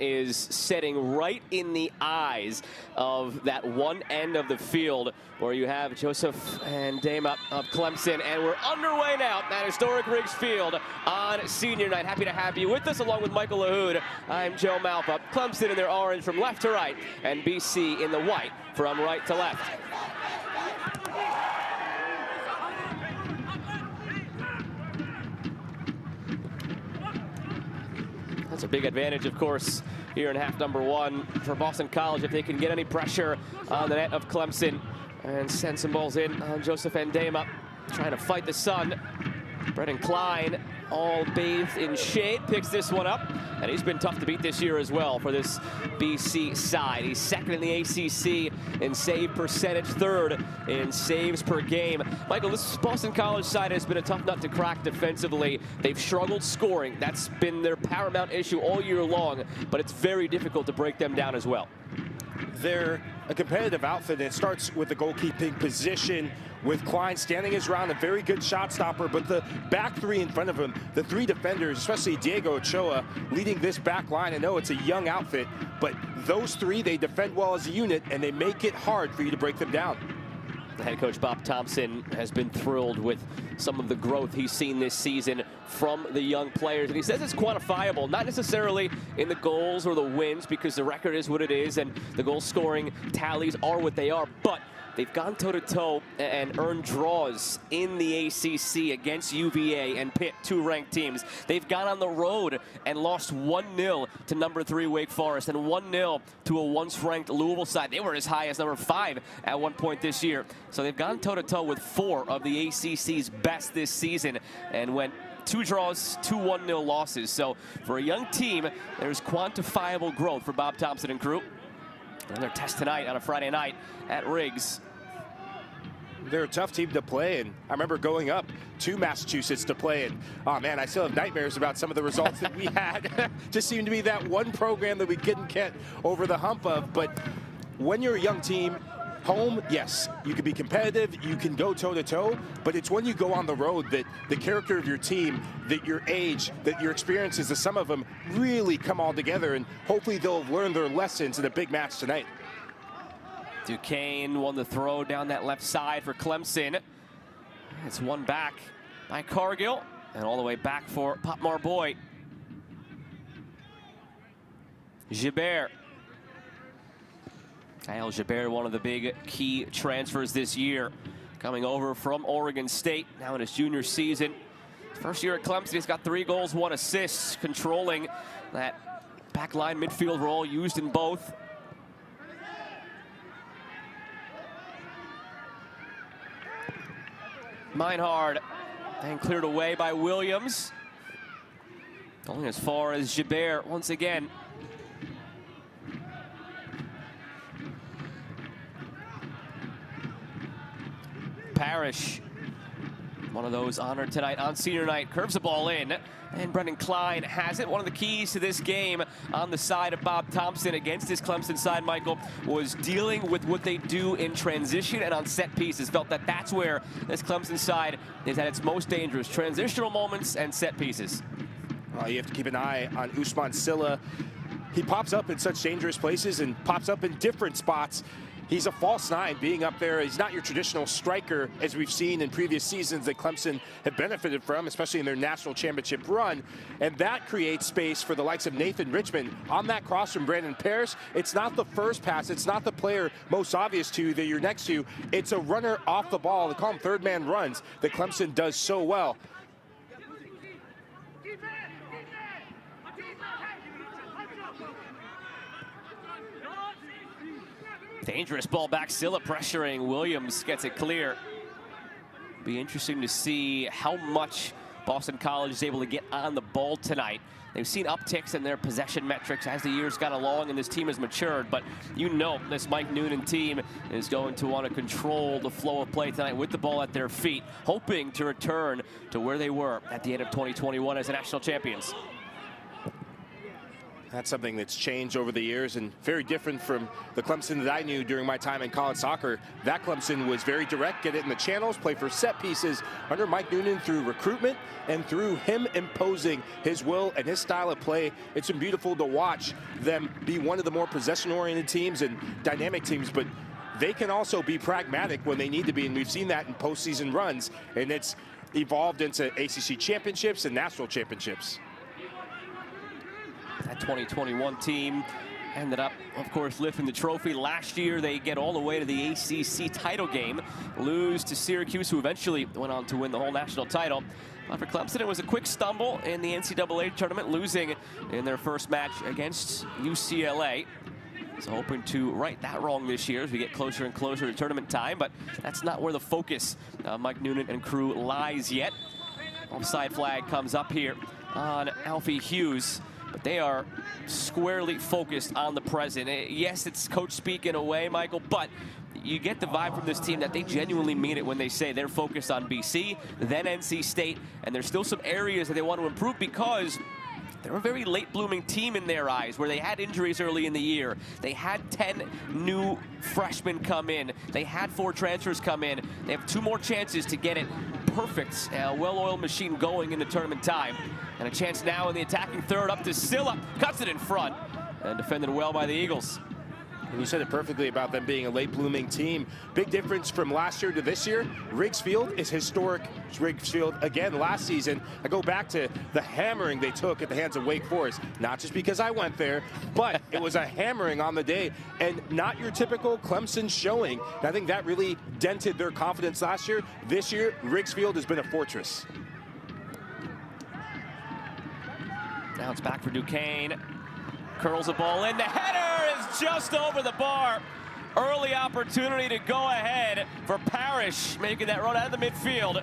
is setting right in the eyes of that one end of the field where you have Joseph and Dame up of Clemson, and we're underway now at historic Riggs Field on senior night. Happy to have you with us along with Michael LaHood. I'm Joe Malpa. Clemson in their orange from left to right, and BC in the white from right to left. That's a big advantage, of course, here in half number one for Boston College if they can get any pressure on the net of Clemson and send some balls in on Joseph and Dame up, trying to fight the sun. Brennan Klein, all bathed in shade, picks this one up, and he's been tough to beat this year as well for this BC side. He's second in the ACC in save percentage, third in saves per game. Michael, this Boston College side has been a tough nut to crack defensively. They've struggled scoring. That's been their paramount issue all year long, but it's very difficult to break them down as well. They're a competitive outfit, and it starts with the goalkeeping position, with Klein standing his ground, a very good shot stopper, but the back three in front of him, the three defenders, especially Diego Ochoa, leading this back line. I know it's a young outfit, but those three, they defend well as a unit, and they make it hard for you to break them down. The head coach Bob Thompson has been thrilled with some of the growth he's seen this season from the young players, and he says it's quantifiable, not necessarily in the goals or the wins, because the record is what it is and the goal scoring tallies are what they are, but they've gone toe-to-toe and earned draws in the ACC against UVA and Pitt, two ranked teams. They've gone on the road and lost 1-0 to number 3 Wake Forest and 1-0 to a once-ranked Louisville side. They were as high as number 5 at one point this year. So they've gone toe-to-toe with 4 of the ACC's best this season and went 2 draws, 2 1-0 losses. So for a young team, there's quantifiable growth for Bob Thompson and crew. And their test tonight on a Friday night at Riggs. They're a tough team to play, and I remember going up to Massachusetts to play, and oh man, I still have nightmares about some of the results that we had. Just seemed to be that one program that we couldn't get over the hump of. But when you're a young team, home, yes, you can be competitive, you can go toe-to-toe, but it's when you go on the road that the character of your team, that your age, that your experiences, that some of them really come all together, and hopefully they'll learn their lessons in a big match tonight. Duquesne won the throw down that left side for Clemson. It's won back by Cargill, and all the way back for Pop Marboy. Gibert. Kyle Gibert, one of the big key transfers this year, coming over from Oregon State, now in his junior season. First year at Clemson, he's got 3 goals, 1 assist, controlling that back line midfield role, used in both. Meinhard, and cleared away by Williams. Going as far as Gibert once again. Parrish, one of those honored tonight on senior night, curves the ball in, and Brennan Klein has it. One of the keys to this game on the side of Bob Thompson against this Clemson side, Michael, was dealing with what they do in transition and on set pieces. Felt that that's where this Clemson side is at its most dangerous, transitional moments and set pieces. You have to keep an eye on Usman Silla. He pops up in such dangerous places and pops up in different spots. He's a false 9 being up there. He's not your traditional striker, as we've seen in previous seasons that Clemson have benefited from, especially in their national championship run. And that creates space for the likes of Nathan Richmond. On that cross from Brandon Parrish, it's not the first pass. It's not the player most obvious to you that you're next to. It's a runner off the ball. They call them third man runs that Clemson does so well. Dangerous ball back, Silla pressuring, Williams gets it clear. Be interesting to see how much Boston College is able to get on the ball tonight. They've seen upticks in their possession metrics as the years got along and this team has matured, but you know this Mike Noonan team is going to want to control the flow of play tonight with the ball at their feet, hoping to return to where they were at the end of 2021 as the national champions. That's something that's changed over the years and very different from the Clemson that I knew during my time in college soccer. That Clemson was very direct, get it in the channels, play for set pieces under Mike Noonan through recruitment and through him imposing his will and his style of play. It's been beautiful to watch them be one of the more possession-oriented teams and dynamic teams, but they can also be pragmatic when they need to be, and we've seen that in postseason runs, and it's evolved into ACC championships and national championships. That 2021 team ended up, of course, lifting the trophy. Last year, they get all the way to the ACC title game, lose to Syracuse, who eventually went on to win the whole national title. But for Clemson, it was a quick stumble in the NCAA tournament, losing in their first match against UCLA. So hoping to right that wrong this year as we get closer and closer to tournament time, but that's not where the focus Mike Noonan and crew lies yet. Offside flag comes up here on Alfie Hughes. But they are squarely focused on the present. Yes, it's coach speak in a way, Michael, but you get the vibe from this team that they genuinely mean it when they say they're focused on BC, then NC State, and there's still some areas that they want to improve because they're a very late blooming team in their eyes, where they had injuries early in the year. They had 10 new freshmen come in. They had 4 transfers come in. They have 2 more chances to get it perfect, well-oiled machine going into tournament time. And a chance now in the attacking third, up to Silla, cuts it in front, and defended well by the Eagles. And you said it perfectly about them being a late blooming team. Big difference from last year to this year. Riggs Field is historic. Riggs Field again last season. I go back to the hammering they took at the hands of Wake Forest. Not just because I went there, but it was a hammering on the day and not your typical Clemson showing. And I think that really dented their confidence last year. This year, Riggs Field has been a fortress. Now it's back for Duquesne. Curls the ball in. The header is just over the bar. Early opportunity to go ahead for Parrish, making that run out of the midfield.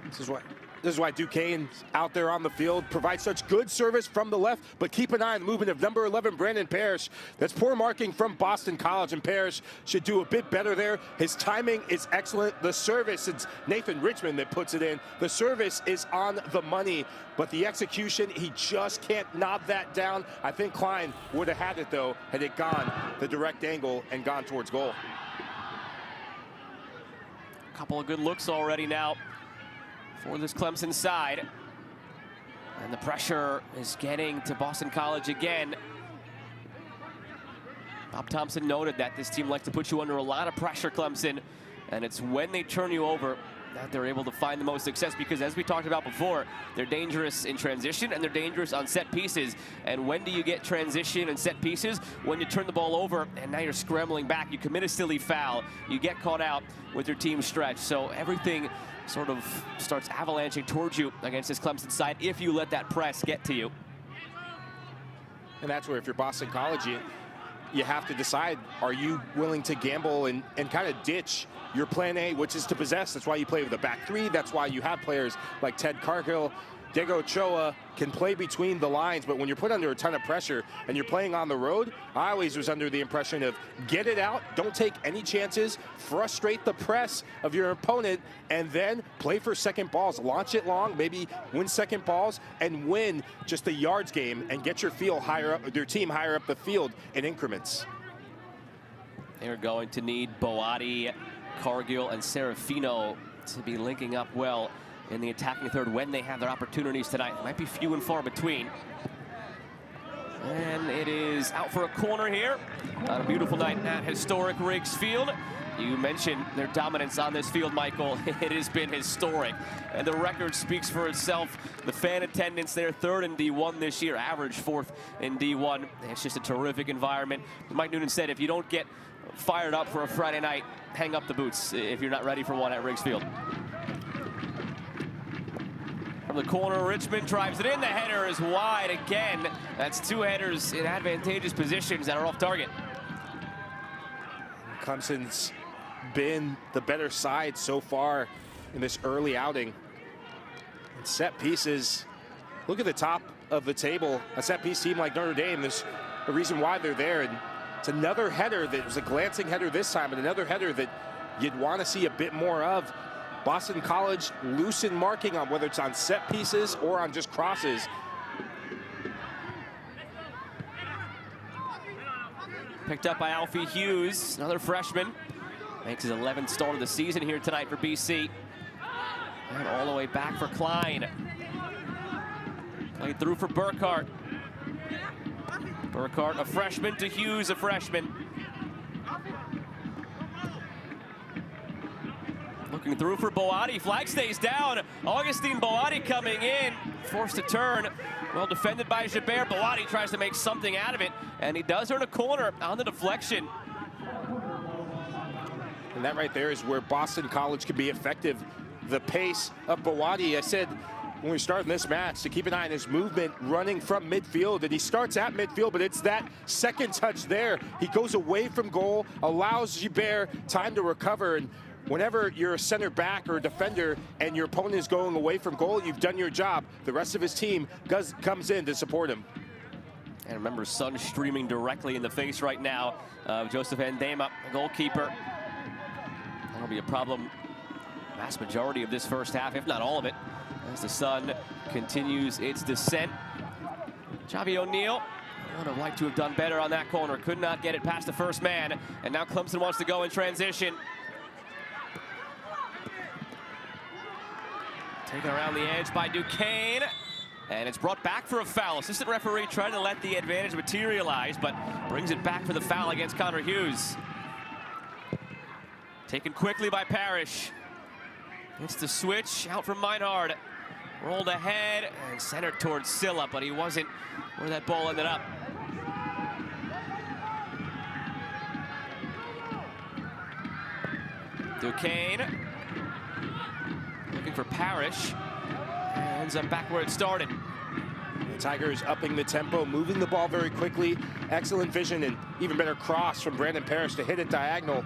This is why Duquesne out there on the field provides such good service from the left, but keep an eye on the movement of number 11, Brandon Parrish. That's poor marking from Boston College, and Parrish should do a bit better there. His timing is excellent. The service, it's Nathan Richmond that puts it in. The service is on the money, but the execution, he just can't knock that down. I think Klein would have had it, though, had it gone the direct angle and gone towards goal. A couple of good looks already now for this Clemson side. And the pressure is getting to Boston College again. Bob Thompson noted that this team likes to put you under a lot of pressure, Clemson, and it's when they turn you over that they're able to find the most success, because as we talked about before, they're dangerous in transition and they're dangerous on set pieces. And when do you get transition and set pieces? When you turn the ball over and now you're scrambling back, you commit a silly foul, you get caught out with your team stretch. So everything sort of starts avalanching towards you against this Clemson side if you let that press get to you. And that's where, if you're Boston College, you have to decide, are you willing to gamble and kind of ditch your plan A, which is to possess? That's why you play with a back 3. That's why you have players like Ted Cargill. Diego Ochoa can play between the lines, but when you're put under a ton of pressure and you're playing on the road, I always was under the impression of get it out, don't take any chances, frustrate the press of your opponent, and then play for second balls. Launch it long, maybe win second balls, and win just the yards game and get your field higher up, your team higher up the field in increments. They're going to need Boati, Cargill, and Serafino to be linking up well in the attacking third when they have their opportunities tonight. It might be few and far between. And it is out for a corner here on a beautiful night at historic Riggs Field. You mentioned their dominance on this field, Michael. It has been historic, and the record speaks for itself. The fan attendance there, 3rd in D1 this year, average 4th in D1. It's just a terrific environment. Mike Noonan said, if you don't get fired up for a Friday night, hang up the boots if you're not ready for one at Riggs Field. From the corner, Richmond drives it in. The header is wide again. That's 2 headers in advantageous positions that are off target. Clemson's been the better side so far in this early outing. And set pieces, look at the top of the table. A set piece team like Notre Dame, there's a reason why they're there. And it's another header that was a glancing header this time, and another header that you'd want to see a bit more of. Boston College loose in marking on whether it's on set pieces or on just crosses. picked up by Alfie Hughes, another freshman. Makes his 11th start of the season here tonight for BC. And all the way back for Klein. Played through for Burkhart. Burkhart, a freshman, to Hughes, a freshman. Looking through for Boati. Flag stays down. Augustine Boati coming in. Forced to turn. Well defended by Gibert. Boati tries to make something out of it. And he does earn a corner on the deflection. And that right there is where Boston College can be effective. The pace of Boati, I said when we started this match, to keep an eye on his movement running from midfield. And he starts at midfield, but it's that second touch there. He goes away from goal, allows Gibert time to recover. And whenever you're a center back or a defender and your opponent is going away from goal, you've done your job. The rest of his team comes in to support him. And remember, sun streaming directly in the face right now of Joseph Ndema, goalkeeper. That'll be a problem vast majority of this first half, if not all of it, as the sun continues its descent. Javi O'Neal would have liked to have done better on that corner. Could not get it past the first man. And now Clemson wants to go in transition. Taken around the edge by Duquesne. And it's brought back for a foul. Assistant referee trying to let the advantage materialize, but brings it back for the foul against Connor Hughes. Taken quickly by Parrish. It's the switch out from Meinhard. Rolled ahead and centered towards Silla, but he wasn't where that ball ended up. Duquesne looking for Parrish. Ends up back where it started. The Tigers upping the tempo, moving the ball very quickly. Excellent vision and even better cross from Brandon Parrish to hit it diagonal.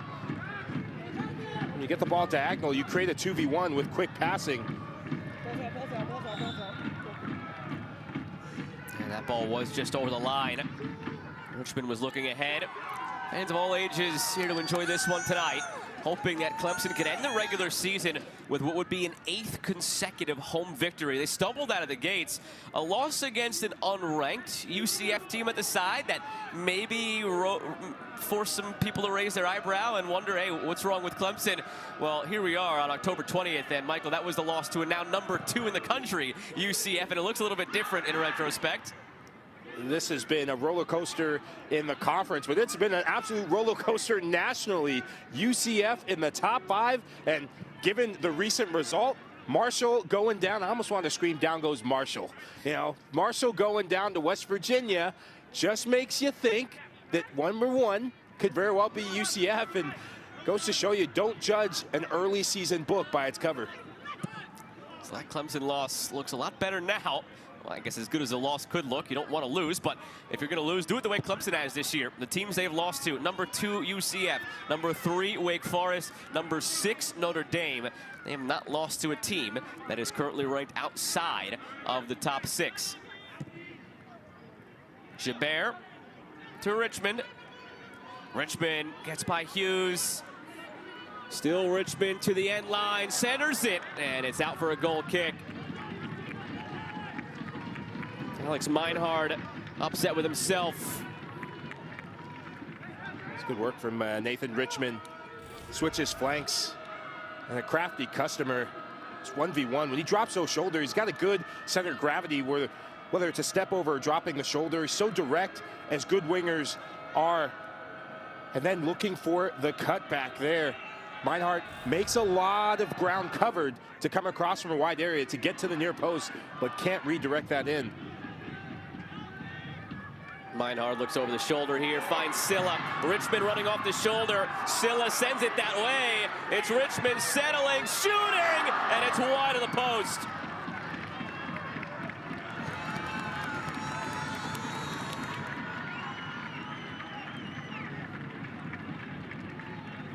When you get the ball diagonal, you create a 2v1 with quick passing. And that ball was just over the line. Richmond was looking ahead. Fans of all ages here to enjoy this one tonight, hoping that Clemson could end the regular season with what would be an 8th consecutive home victory. They stumbled out of the gates. A loss against an unranked UCF team at the side that maybe forced some people to raise their eyebrow and wonder, hey, what's wrong with Clemson? Well, here we are on October 20th, and Michael, that was the loss to a now #2 in the country, UCF, and it looks a little bit different in retrospect. This has been a roller coaster in the conference, but it's been an absolute roller coaster nationally. UCF in the top 5, and given the recent result, Marshall going down, I almost want to scream, down goes Marshall. You know, Marshall going down to West Virginia just makes you think that #1 could very well be UCF, and goes to show you, don't judge an early season book by its cover. So that Clemson loss looks a lot better now. Well, I guess as good as a loss could look. You don't want to lose, but if you're going to lose, do it the way Clemson has this year. The teams they've lost to: #2 UCF, #3 Wake Forest, #6 Notre Dame. They have not lost to a team that is currently ranked outside of the top 6. Gibert to Richmond. Richmond gets by Hughes. Still Richmond to the end line, centers it, and it's out for a goal kick. Alex Meinhard upset with himself. It's good work from Nathan Richmond. Switches flanks. And a crafty customer. It's 1v1. When he drops those shoulders, he's got a good center of gravity, where whether it's a step over or dropping the shoulder, he's so direct as good wingers are. And then looking for the cutback there. Meinhard makes a lot of ground covered to come across from a wide area to get to the near post, but can't redirect that in. Meinhard looks over the shoulder here, finds Silla. Richmond running off the shoulder. Silla sends it that way. It's Richmond settling, shooting, and it's wide of the post.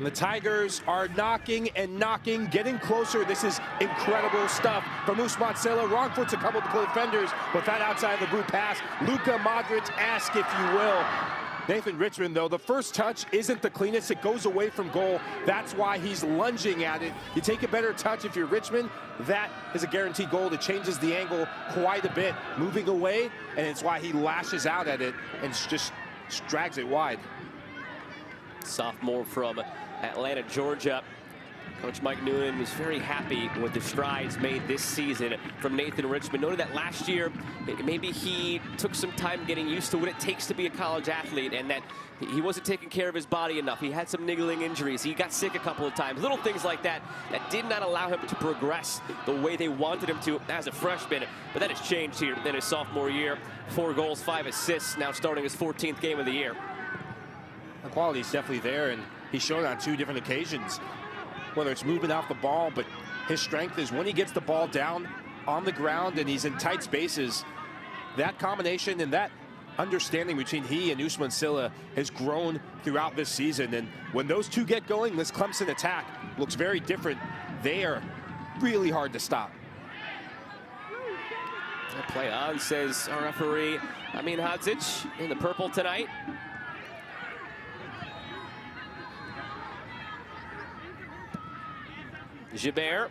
The Tigers are knocking and knocking, getting closer. This is incredible stuff from Ousmane Silla. Wrong foot to couple the defenders, but that outside the boot pass. Luka Modric-esque, if you will. Nathan Richmond, though, the first touch isn't the cleanest. It goes away from goal. That's why he's lunging at it. You take a better touch if you're Richmond. That is a guaranteed goal. It changes the angle quite a bit. Moving away, and it's why he lashes out at it and just drags it wide. Sophomore from Atlanta, Georgia. Coach Mike Noonan was very happy with the strides made this season from Nathan Richmond. Noted that last year, maybe he took some time getting used to what it takes to be a college athlete, and that he wasn't taking care of his body enough. He had some niggling injuries. He got sick a couple of times. Little things like that that did not allow him to progress the way they wanted him to as a freshman. But that has changed here in his sophomore year. 4 goals, 5 assists, now starting his 14th game of the year. The quality is definitely there, and he showed on 2 different occasions. Whether it's moving off the ball, but his strength is when he gets the ball down on the ground and he's in tight spaces. That combination and that understanding between he and Ousmane Sylla has grown throughout this season. And when those 2 get going, this Clemson attack looks very different. They are really hard to stop. Play on, says our referee Amin Hadzic, in the purple tonight. Gibert.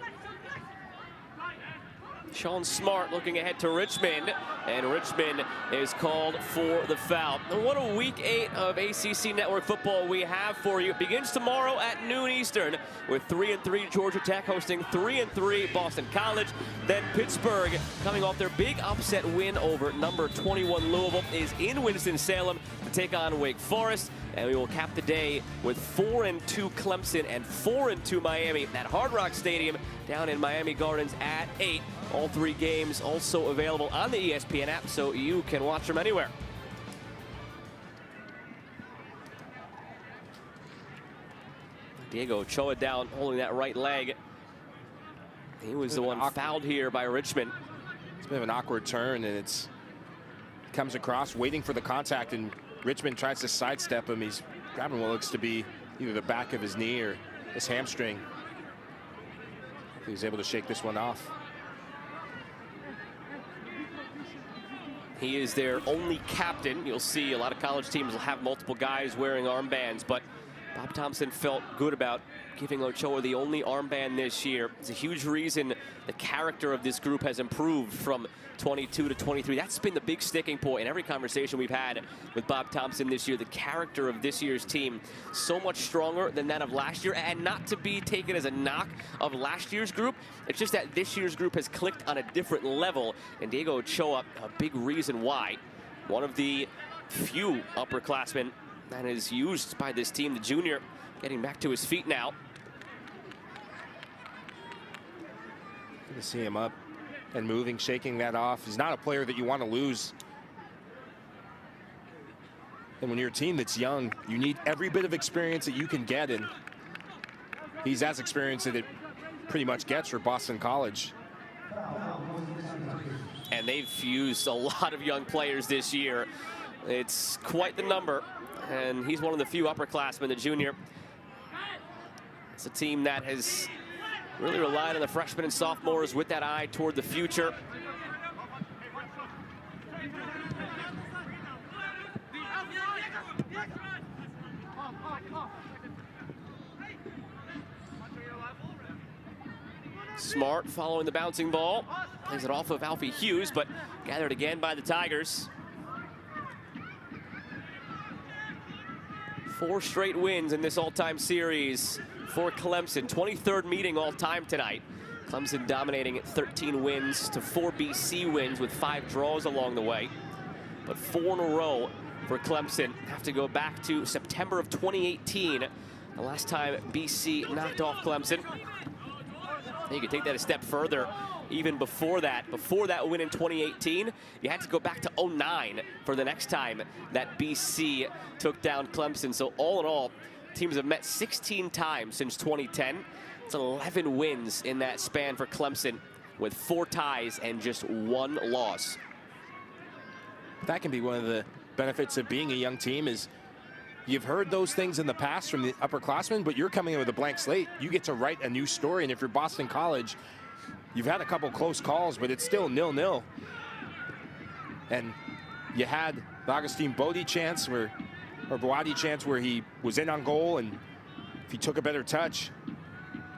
Sean Smart looking ahead to Richmond, and Richmond is called for the foul. And what a week 8 of ACC Network football we have for you. It begins tomorrow at noon Eastern with 3-3 Georgia Tech hosting 3-3 Boston College. Then Pittsburgh, coming off their big upset win over number 21 Louisville, is in Winston-Salem to take on Wake Forest. And we will cap the day with 4-2 Clemson and 4-2 Miami at Hard Rock Stadium down in Miami Gardens at 8. All 3 games also available on the ESPN app, so you can watch them anywhere. Diego Ochoa down, holding that right leg. He was the one fouled here by Richmond. It's a bit of an awkward turn, and it comes across, waiting for the contact, and Richmond tries to sidestep him. He's grabbing what looks to be either the back of his knee or his hamstring. He was able to shake this one off. He is their only captain. You'll see a lot of college teams will have multiple guys wearing armbands, but Bob Thompson felt good about giving Ochoa the only armband this year. It's a huge reason the character of this group has improved from 22 to 23. That's been the big sticking point in every conversation we've had with Bob Thompson this year. The character of this year's team, so much stronger than that of last year, and not to be taken as a knock of last year's group. It's just that this year's group has clicked on a different level, and Diego Ochoa, a big reason why. One of the few upperclassmen that is used by this team, the junior, getting back to his feet now. Good to see him up and moving, shaking that off. He's not a player that you want to lose. And when you're a team that's young, you need every bit of experience that you can get, and he's as experienced as it pretty much gets for Boston College. And they've used a lot of young players this year. It's quite the number, and he's one of the few upperclassmen, the junior. It's a team that has really relied on the freshmen and sophomores with that eye toward the future. Smart following the bouncing ball. Plays it off of Alfie Hughes, but gathered again by the Tigers. 4 straight wins in this all-time series for Clemson. 23rd meeting all-time tonight. Clemson dominating at 13 wins to 4 BC wins with 5 draws along the way. But 4 in a row for Clemson. Have to go back to September of 2018, the last time BC knocked off Clemson. You can take that a step further. Even before that win in 2018, you had to go back to 2009 for the next time that BC took down Clemson. So all in all, teams have met 16 times since 2010. It's 11 wins in that span for Clemson, with 4 ties and just 1 loss. That can be one of the benefits of being a young team, is you've heard those things in the past from the upperclassmen, but you're coming in with a blank slate. You get to write a new story, and if you're Boston College, you've had a couple close calls, but it's still 0-0. And you had the Augustine Bodie chance where he was in on goal, and if he took a better touch.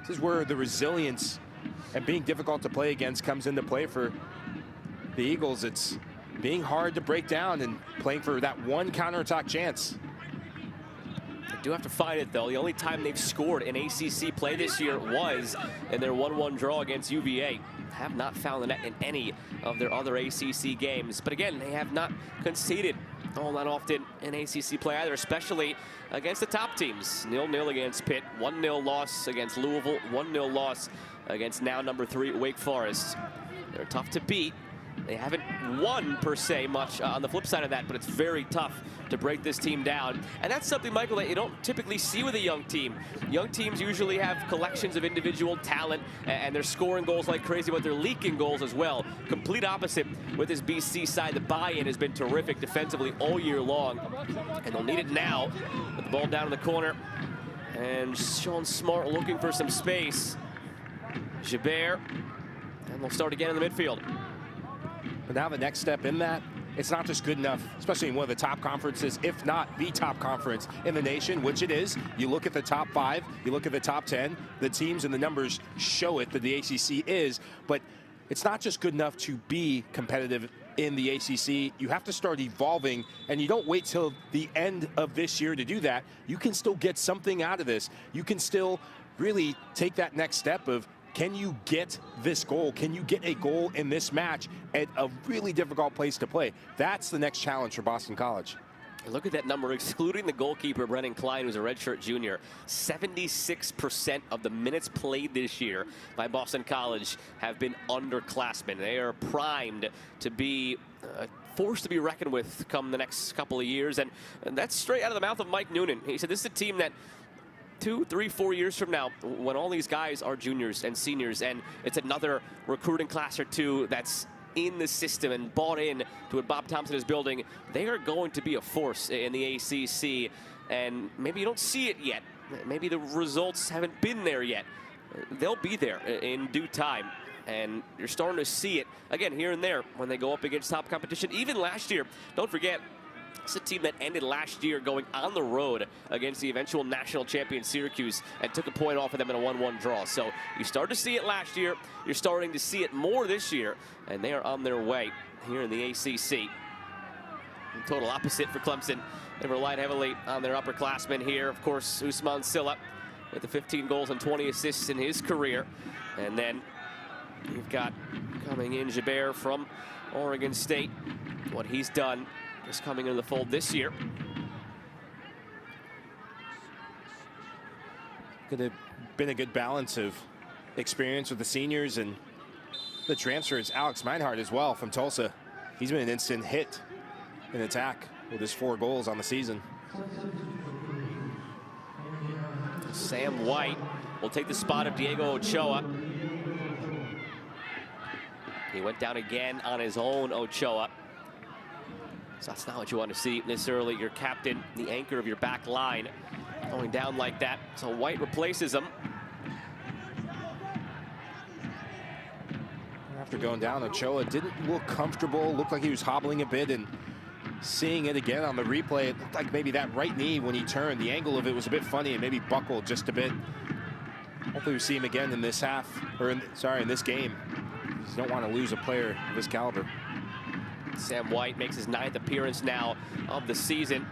This is where the resilience and being difficult to play against comes into play for the Eagles. It's being hard to break down and playing for that one counterattack chance. do have to find it, though. The only time they've scored in ACC play this year was in their 1-1 draw against UVA. Have not found the net in any of their other ACC games. But again, they have not conceded all that often in ACC play either, especially against the top teams. 0-0 against Pitt, 1-0 loss against Louisville, 1-0 loss against now number 3 Wake Forest. They're tough to beat. They haven't won, per se, much on the flip side of that, but it's very tough to break this team down. And that's something, Michael, that you don't typically see with a young team. Young teams usually have collections of individual talent, and they're scoring goals like crazy, but they're leaking goals as well. Complete opposite with this BC side. The buy-in has been terrific defensively all year long, and they'll need it now. With the ball down in the corner, and Sean Smart looking for some space. Gibert, and they'll start again in the midfield. But now the next step in that, it's not just good enough, especially in one of the top conferences, if not the top conference in the nation, which it is. You look at the top 5, you look at the top 10, the teams and the numbers show it that the ACC is, but it's not just good enough to be competitive in the ACC. You have to start evolving, and you don't wait till the end of this year to do that. You can still get something out of this. You can still really take that next step of, can you get this goal? Can you get a goal in this match at a really difficult place to play? That's the next challenge for Boston College. Look at that number, excluding the goalkeeper, Brennan Klein, who's a redshirt junior. 76% of the minutes played this year by Boston College have been underclassmen. They are primed to be forced to be reckoned with come the next couple of years. And that's straight out of the mouth of Mike Noonan. He said this is a team that 2, 3, 4 years from now, when all these guys are juniors and seniors, and it's another recruiting class or two that's in the system and bought in to what Bob Thompson is building, they are going to be a force in the ACC. And maybe you don't see it yet. Maybe the results haven't been there yet. They'll be there in due time. And you're starting to see it, again, here and there when they go up against top competition. Even last year, don't forget, it's a team that ended last year going on the road against the eventual national champion Syracuse and took a point off of them in a 1-1 draw. So you started to see it last year. You're starting to see it more this year, and they are on their way here in the ACC. Total opposite for Clemson. They relied heavily on their upperclassmen here. Of course, Ousmane Sylla with the 15 goals and 20 assists in his career. And then you've got coming in Gibert from Oregon State. What he's done is coming into the fold this year. Could have been a good balance of experience with the seniors and the transfers. Alex Meinhardt as well from Tulsa. He's been an instant hit in attack with his 4 goals on the season. Sam White will take the spot of Diego Ochoa. He went down again on his own, Ochoa. So that's not what you want to see this early. Your captain, the anchor of your back line, going down like that. So White replaces him. After going down, Ochoa didn't look comfortable. Looked like he was hobbling a bit, and seeing it again on the replay, it looked like maybe that right knee when he turned, the angle of it was a bit funny and maybe buckled just a bit. Hopefully we see him again in this half, or in this game. You don't want to lose a player of this caliber. Sam White makes his 9th appearance now of the season.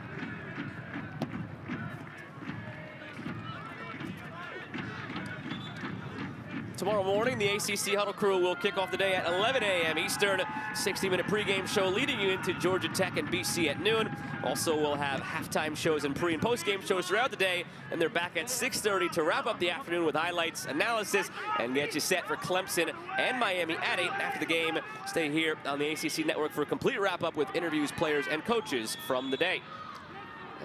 Tomorrow morning, the ACC Huddle Crew will kick off the day at 11 a.m. Eastern. 60-minute pregame show leading you into Georgia Tech and BC at noon. Also, we'll have halftime shows and pre- and post-game shows throughout the day, and they're back at 6:30 to wrap up the afternoon with highlights, analysis, and get you set for Clemson and Miami at 8 after the game. Stay here on the ACC Network for a complete wrap-up with interviews, players, and coaches from the day.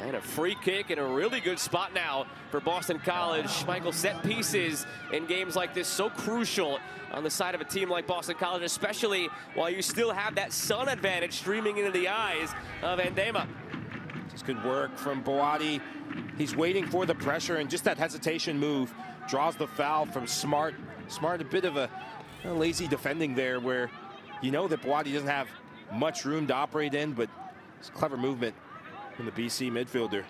And a free kick in a really good spot now for Boston College. Michael, set pieces in games like this so crucial on the side of a team like Boston College, especially while you still have that sun advantage streaming into the eyes of Endema. Just good work from Boati. He's waiting for the pressure, and just that hesitation move draws the foul from Smart. Smart, a bit of a lazy defending there, where you know that Boati doesn't have much room to operate in, but it's clever movement from the BC midfielder.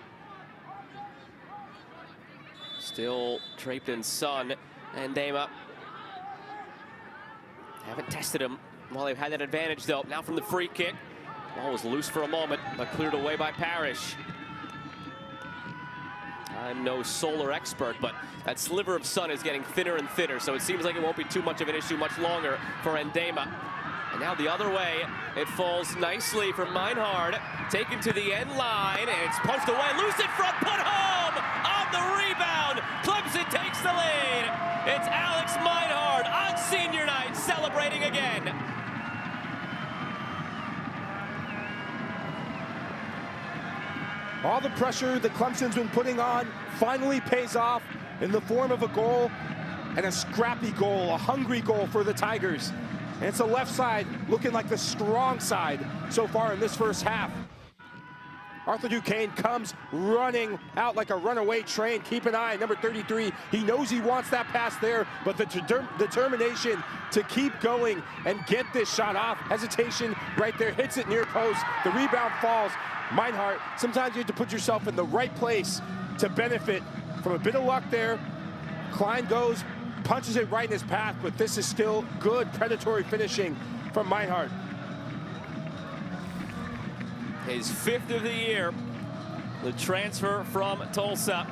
Still draped in sun. Endema haven't tested him while they've had that advantage, though. Now from the free kick. Ball was loose for a moment, but cleared away by Parrish. I'm no solar expert, but that sliver of sun is getting thinner and thinner, so it seems like it won't be too much of an issue much longer for Endema. And now the other way, it falls nicely for Meinhard, taken to the end line, and it's punched away, loose in front, put home on the rebound. Clemson takes the lead. It's Alex Meinhard on senior night, celebrating again. All the pressure that Clemson's been putting on finally pays off in the form of a goal, and a scrappy goal, a hungry goal for the Tigers. And it's the left side looking like the strong side so far in this first half. Arthur Duquesne comes running out like a runaway train. Keep an eye on number 33. He knows he wants that pass there, but the determination to keep going and get this shot off. Hesitation right there, hits it near post. The rebound falls. Meinhard, sometimes you have to put yourself in the right place to benefit from a bit of luck there. Klein goes, punches it right in his path, but this is still good predatory finishing from Meinhard. His 5th of the year, the transfer from Tulsa.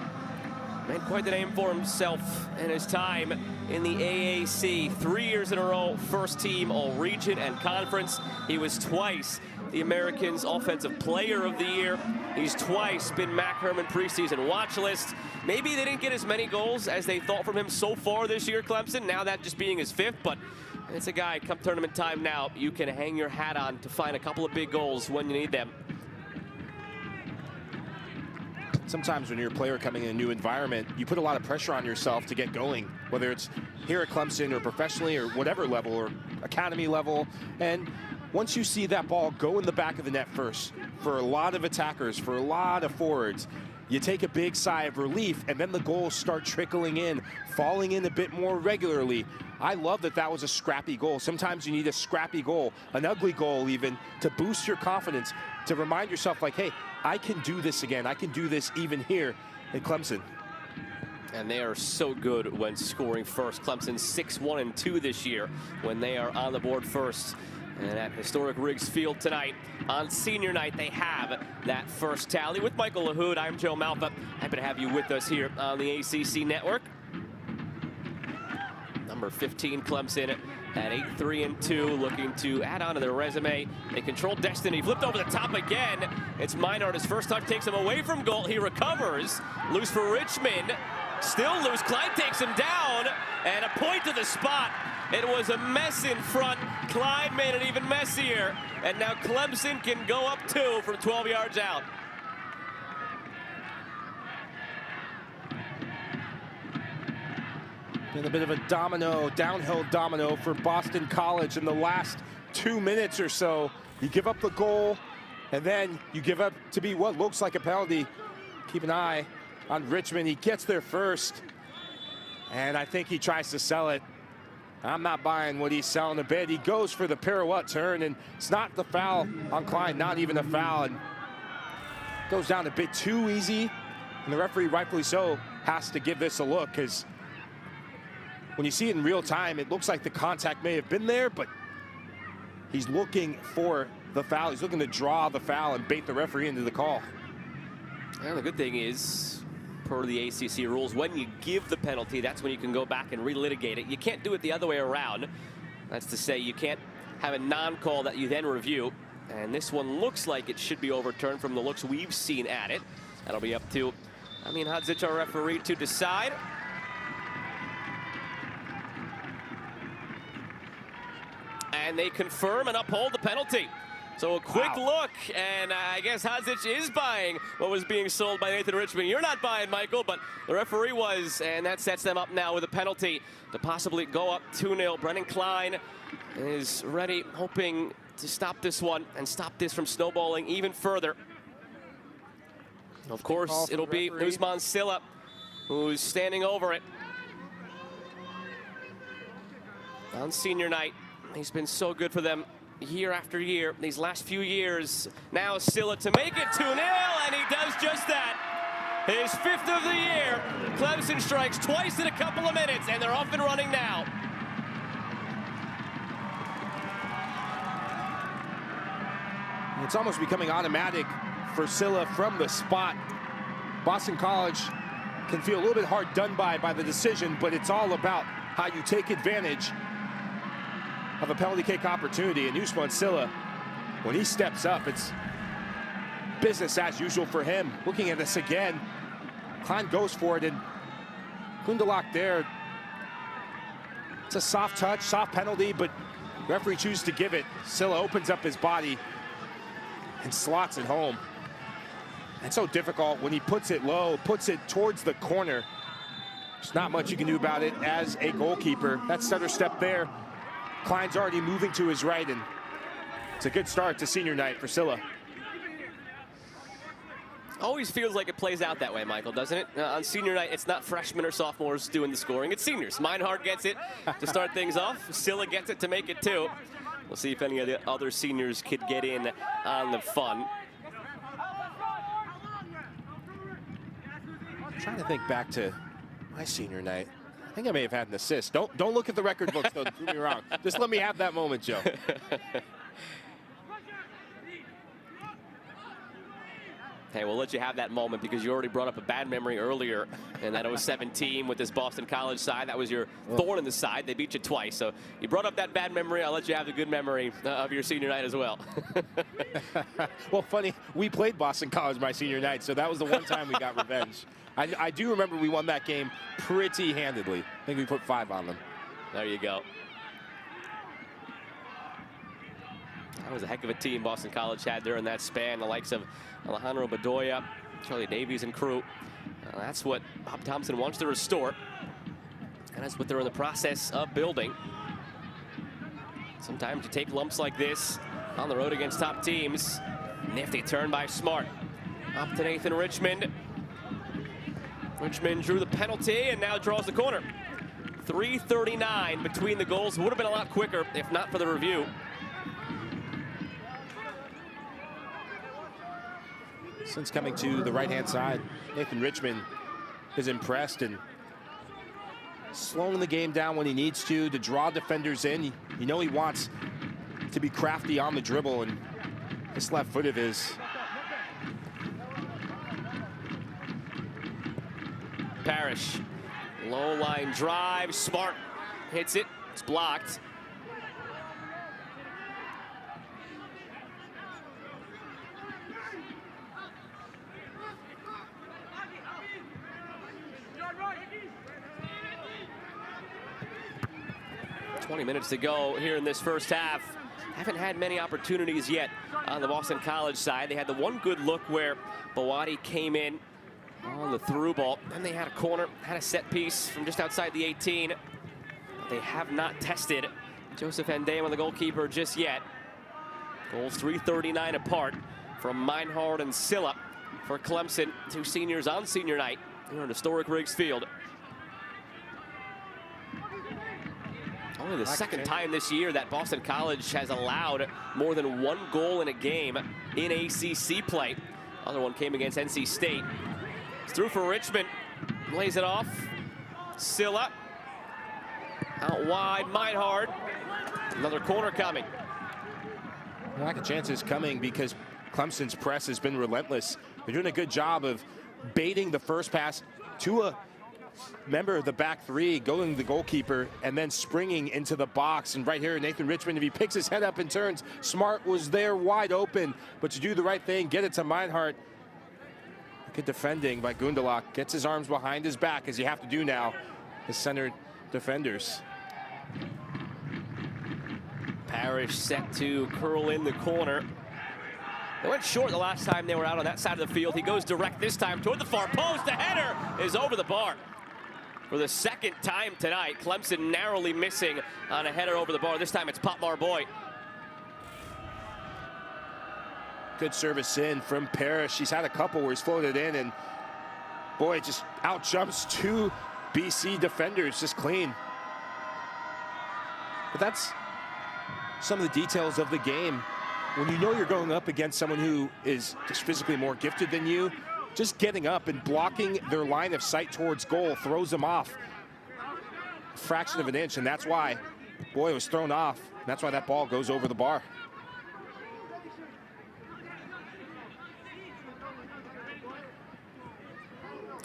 Made quite the name for himself in his time in the AAC. 3 years in a row, first team All-Region and Conference. He was twice the Americans' Offensive Player of the Year. He's twice been Mac Herman preseason watch list. Maybe they didn't get as many goals as they thought from him so far this year, Clemson. Now that just being his 5th, but it's a guy, come tournament time now, you can hang your hat on to find a couple of big goals when you need them. Sometimes when you're a player coming in a new environment, you put a lot of pressure on yourself to get going, whether it's here at Clemson or professionally or whatever level or academy level. And once you see that ball go in the back of the net first, for a lot of attackers, for a lot of forwards, you take a big sigh of relief, and then the goals start trickling in, falling in a bit more regularly. I love that that was a scrappy goal. Sometimes you need a scrappy goal, an ugly goal even, to boost your confidence, to remind yourself like, hey, I can do this again. I can do this even here in Clemson. And they are so good when scoring first. Clemson 6-1-2 this year when they are on the board first. And at historic Riggs Field tonight, on senior night, they have that first tally. With Michael LaHood, I'm Joe Malfa. Happy to have you with us here on the ACC Network. Number 15, Clemson at 8-3-2, looking to add on to their resume. They control destiny, flipped over the top again. It's Meinhard, his first touch takes him away from goal. He recovers, loose for Richmond. Still loose, Klein takes him down, and a point to the spot. It was a mess in front. Klein made it even messier, and now Clemson can go up 2 from 12 yards out. Been a bit of a domino, downhill domino for Boston College in the last 2 minutes or so. You give up the goal, and then you give up to be what looks like a penalty. Keep an eye on Richmond. He gets there first, and I think he tries to sell it. I'm not buying what he's selling a bit. He goes for the pirouette turn, and it's not the foul on Klein, not even a foul, and goes down a bit too easy. And the referee, rightfully so, has to give this a look, because when you see it in real time, it looks like the contact may have been there, but he's looking for the foul. He's looking to draw the foul and bait the referee into the call. And the good thing is, per the ACC rules, when you give the penalty, that's when you can go back and relitigate it. You can't do it the other way around. That's to say, you can't have a non-call that you then review. And this one looks like it should be overturned from the looks we've seen at it. That'll be up to Amin Hadzic, our referee, to decide. And they confirm and uphold the penalty. So a quick look, and I guess Hadzic is buying what was being sold by Nathan Richmond. You're not buying, Michael, but the referee was, and that sets them up now with a penalty to possibly go up 2-0. Brennan Klein is ready, hoping to stop this one and stop this from snowballing even further. Of course, it'll be Usman Silla who's standing over it on senior night. He's been so good for them year after year, these last few years. Now Silla to make it 2-0, and he does just that. His 5th of the year. Clemson strikes twice in a couple of minutes, and they're off and running now. It's almost becoming automatic for Silla from the spot. Boston College can feel a little bit hard done by the decision, but it's all about how you take advantage of a penalty kick opportunity. And Ousmane Sylla, when he steps up, it's business as usual for him. Looking at this again, Klein goes for it, and Gundelach there. It's a soft touch, soft penalty, but referee chooses to give it. Sylla opens up his body and slots it home. It's so difficult when he puts it low, puts it towards the corner. There's not much you can do about it as a goalkeeper. That stutter step there. Klein's already moving to his right, and it's a good start to senior night for Sylla. Always feels like it plays out that way, Michael, doesn't it? On senior night, it's not freshmen or sophomores doing the scoring, it's seniors. Meinhardt gets it to start things off. Sylla gets it to make it two. We'll see if any of the other seniors could get in on the fun. I'm trying to think back to my senior night. I think I may have had an assist. Don't look at the record books, though, to prove me wrong. Just let me have that moment, Joe. Hey, we'll let you have that moment because you already brought up a bad memory earlier in that 07 team with this Boston College side. That was your thorn in the side. They beat you twice. So you brought up that bad memory. I'll let you have the good memory of your senior night as well. Well, funny, we played Boston College my senior night, so that was the one time we got revenge. I do remember we won that game pretty handedly. I think we put 5 on them. There you go. That was a heck of a team Boston College had there in that span. The likes of Alejandro Bedoya, Charlie Davies and crew. That's what Bob Thompson wants to restore. And that's what they're in the process of building. Sometimes you take lumps like this on the road against top teams. Nifty turn by Smart. Up to Nathan Richmond. Richmond drew the penalty and now draws the corner. 3:39 between the goals. Would have been a lot quicker if not for the review. Since coming to the right-hand side, Nathan Richmond is impressed and slowing the game down when he needs to draw defenders in. You know he wants to be crafty on the dribble, and this left foot of his. Parrish, low line drive, Smart hits it, it's blocked. Minutes to go here in this first half. Haven't had many opportunities yet on the Boston College side. They had the one good look where Bawadi came in on the through ball. Then they had a corner, had a set piece from just outside the 18. They have not tested Joseph Endame on the goalkeeper just yet. Goals 3:39 apart from Meinhardt and Sylla for Clemson. Two seniors on senior night here in historic Riggs Field. Only the second time this year that Boston College has allowed more than one goal in a game in ACC play. Other one came against NC State. It's through for Richmond. Lays it off. Sylla. Out wide, Meinhardt. Another corner coming. Lack of chances coming because Clemson's press has been relentless. They're doing a good job of baiting the first pass to a member of the back three, going to the goalkeeper, and then springing into the box. And right here, Nathan Richmond, if he picks his head up and turns, Smart was there wide open. But to do the right thing, get it to Meinhardt. Good defending by Gundelach. Gets his arms behind his back, as you have to do now, as center defenders. Parrish set to curl in the corner. They went short the last time they were out on that side of the field. He goes direct this time toward the far post. The header is over the bar. For the second time tonight, Clemson narrowly missing on a header over the bar. This time it's Potmar Boy. Good service in from Parrish. He's had a couple where he's floated in, and boy, just out jumps two BC defenders, just clean. But that's some of the details of the game. When you know you're going up against someone who is just physically more gifted than you, just getting up and blocking their line of sight towards goal throws them off a fraction of an inch, and that's why Boy was thrown off. That's why that ball goes over the bar.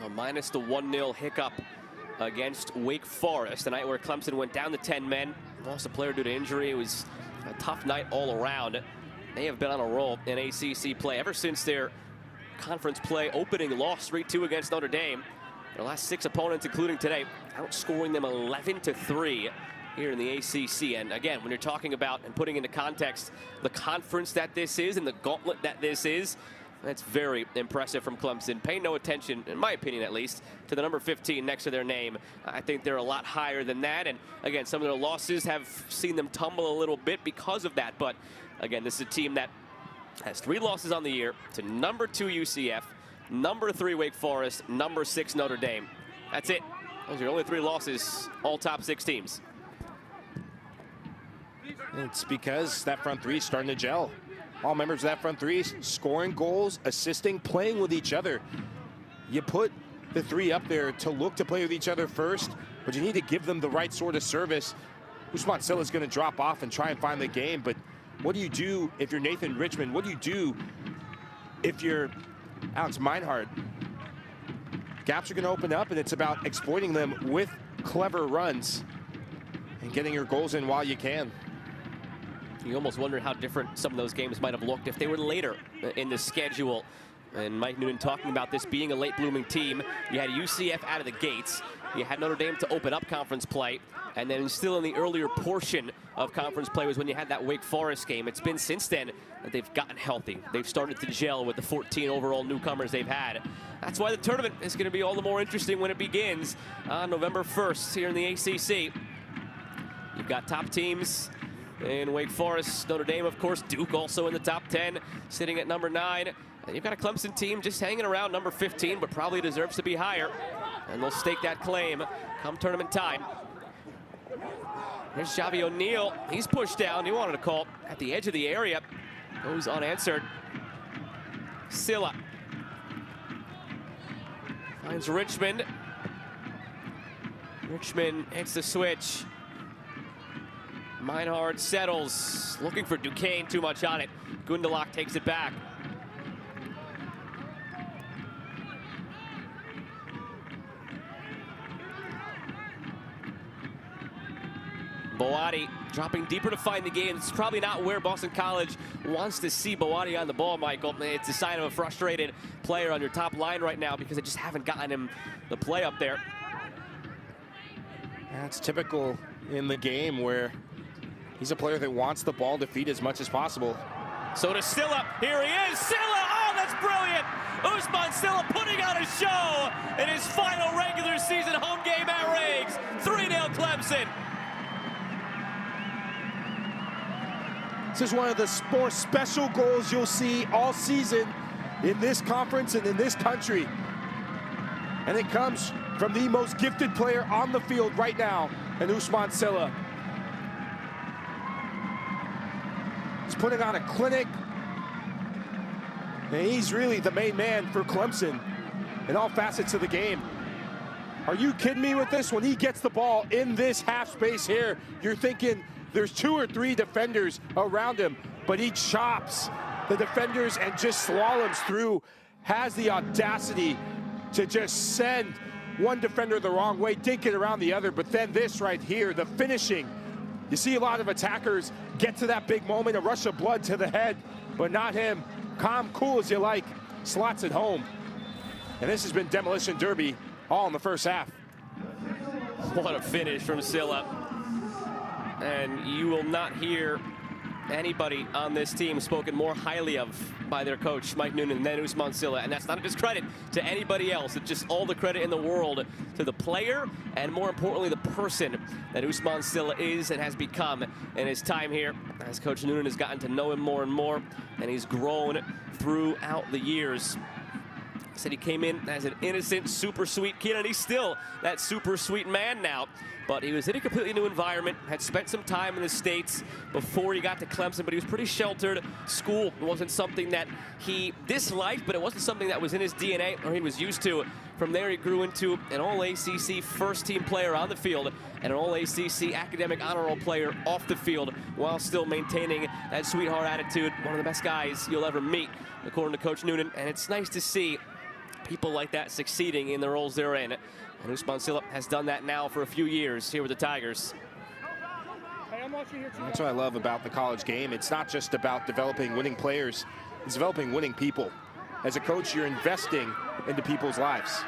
minus the 1-0 hiccup against Wake Forest, a night where Clemson went down to 10 men, lost a player due to injury. It was a tough night all around. They have been on a roll in ACC play ever since their conference play opening loss 3-2 against Notre Dame. Their last 6 opponents, including today, outscoring them 11-3 here in the ACC. And again, when you're talking about and putting into context the conference that this is and the gauntlet that this is, that's very impressive from Clemson. Pay no attention, in my opinion at least, to the number 15 next to their name. I think they're a lot higher than that. And again, some of their losses have seen them tumble a little bit because of that. But again, this is a team that has 3 losses on the year to number 2 UCF, number 3 Wake Forest, number 6 Notre Dame. That's it. Those are your only 3 losses, all top 6 teams. It's because that front 3 is starting to gel. All members of that front 3 scoring goals, assisting, playing with each other. You put the 3 up there to look to play with each other first, but you need to give them the right sort of service. Ousmane Sylla is going to drop off and try and find the game, but what do you do if you're Nathan Richmond? What do you do if you're Alex Meinhardt? Gaps are going to open up, and it's about exploiting them with clever runs and getting your goals in while you can. You almost wonder how different some of those games might have looked if they were later in the schedule. And Mike Noonan talking about this being a late blooming team. You had UCF out of the gates. You had Notre Dame to open up conference play. And then still in the earlier portion of conference play was when you had that Wake Forest game. It's been since then that they've gotten healthy. They've started to gel with the 14 overall newcomers they've had. That's why the tournament is going to be all the more interesting when it begins on November 1st here in the ACC. You've got top teams in Wake Forest, Notre Dame, of course, Duke also in the top 10, sitting at number 9. And you've got a Clemson team just hanging around number 15, but probably deserves to be higher. And they'll stake that claim come tournament time. Here's Javi O'Neal. He's pushed down. He wanted a call at the edge of the area. Goes unanswered. Sylla finds Richmond. Richmond hits the switch. Meinhardt settles, looking for Duquesne, too much on it. Gundelach takes it back. Boati dropping deeper to find the game. It's probably not where Boston College wants to see Boati on the ball, Michael. It's a sign of a frustrated player on your top line right now because they just haven't gotten him the play up there. That's typical in the game where he's a player that wants the ball to feed as much as possible. So to Sylla, here he is, Sylla, oh, that's brilliant! Ousmane Sylla putting on a show in his final regular season home game at Riggs. 3-0 Clemson. This is one of the more special goals you'll see all season in this conference and in this country. And it comes from the most gifted player on the field right now, and Ousmane Sylla. He's putting on a clinic, and he's really the main man for Clemson in all facets of the game. Are you kidding me with this? When he gets the ball in this half space here, you're thinking there's 2 or 3 defenders around him, but he chops the defenders and just slaloms through, has the audacity to just send one defender the wrong way, dink it around the other, but then this right here, the finishing. You see a lot of attackers get to that big moment, a rush of blood to the head, but not him. Calm, cool as you like, slots it home. And this has been Demolition Derby all in the first half. What a finish from Sylla. And you will not hear anybody on this team spoken more highly of by their coach, Mike Noonan, than Ousmane Sylla. And that's not a discredit to anybody else. It's just all the credit in the world to the player and, more importantly, the person that Ousmane Sylla is and has become in his time here. As Coach Noonan has gotten to know him more and more, and he's grown throughout the years. He said he came in as an innocent, super sweet kid, and he's still that super sweet man now. But he was in a completely new environment, had spent some time in the States before he got to Clemson, but he was pretty sheltered. School wasn't something that he disliked, but it wasn't something that was in his DNA or he was used to. From there, he grew into an All-ACC first-team player on the field and an All-ACC academic honor roll player off the field while still maintaining that sweetheart attitude. One of the best guys you'll ever meet, according to Coach Noonan. And it's nice to see people like that succeeding in the roles they're in. And Usman Silla has done that now for a few years here with the Tigers. That's what I love about the college game. It's not just about developing winning players, it's developing winning people. As a coach, you're investing into people's lives.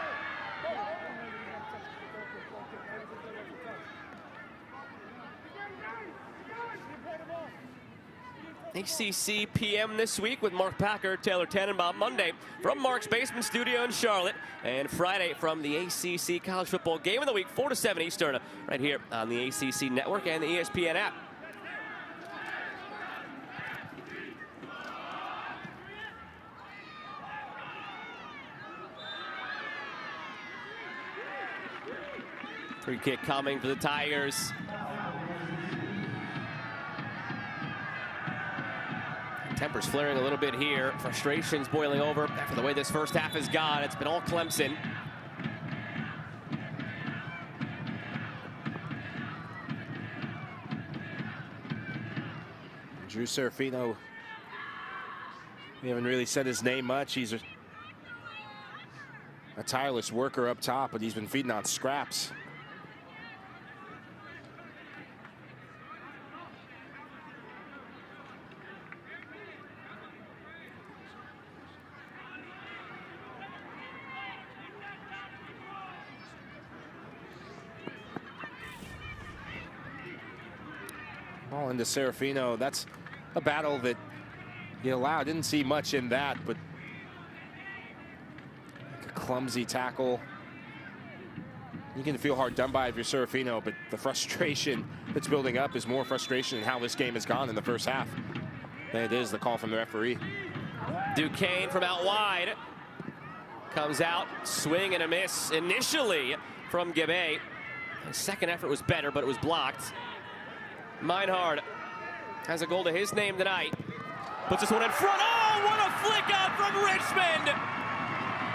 ACC PM this week with Mark Packer, Taylor Tannenbaum. Monday from Mark's Basement Studio in Charlotte. And Friday from the ACC College Football Game of the Week, 4 to 7 Eastern, right here on the ACC Network and the ESPN app. Free kick coming for the Tigers. Tempers flaring a little bit here. Frustrations boiling over after the way this first half has gone. It's been all Clemson. Drew Serafino, we haven't really said his name much. He's a tireless worker up top, but he's been feeding on scraps. Ball into Serafino. That's a battle that you allowed. Didn't see much in that, but a clumsy tackle. You can feel hard done by if you're Serafino, but the frustration that's building up is more frustration in how this game has gone in the first half than it is the call from the referee. Duquesne from out wide. Comes out, swing and a miss initially from Gibbe. His second effort was better, but it was blocked. Meinhard has a goal to his name tonight. Puts this one in front. Oh, what a flick out from Richmond!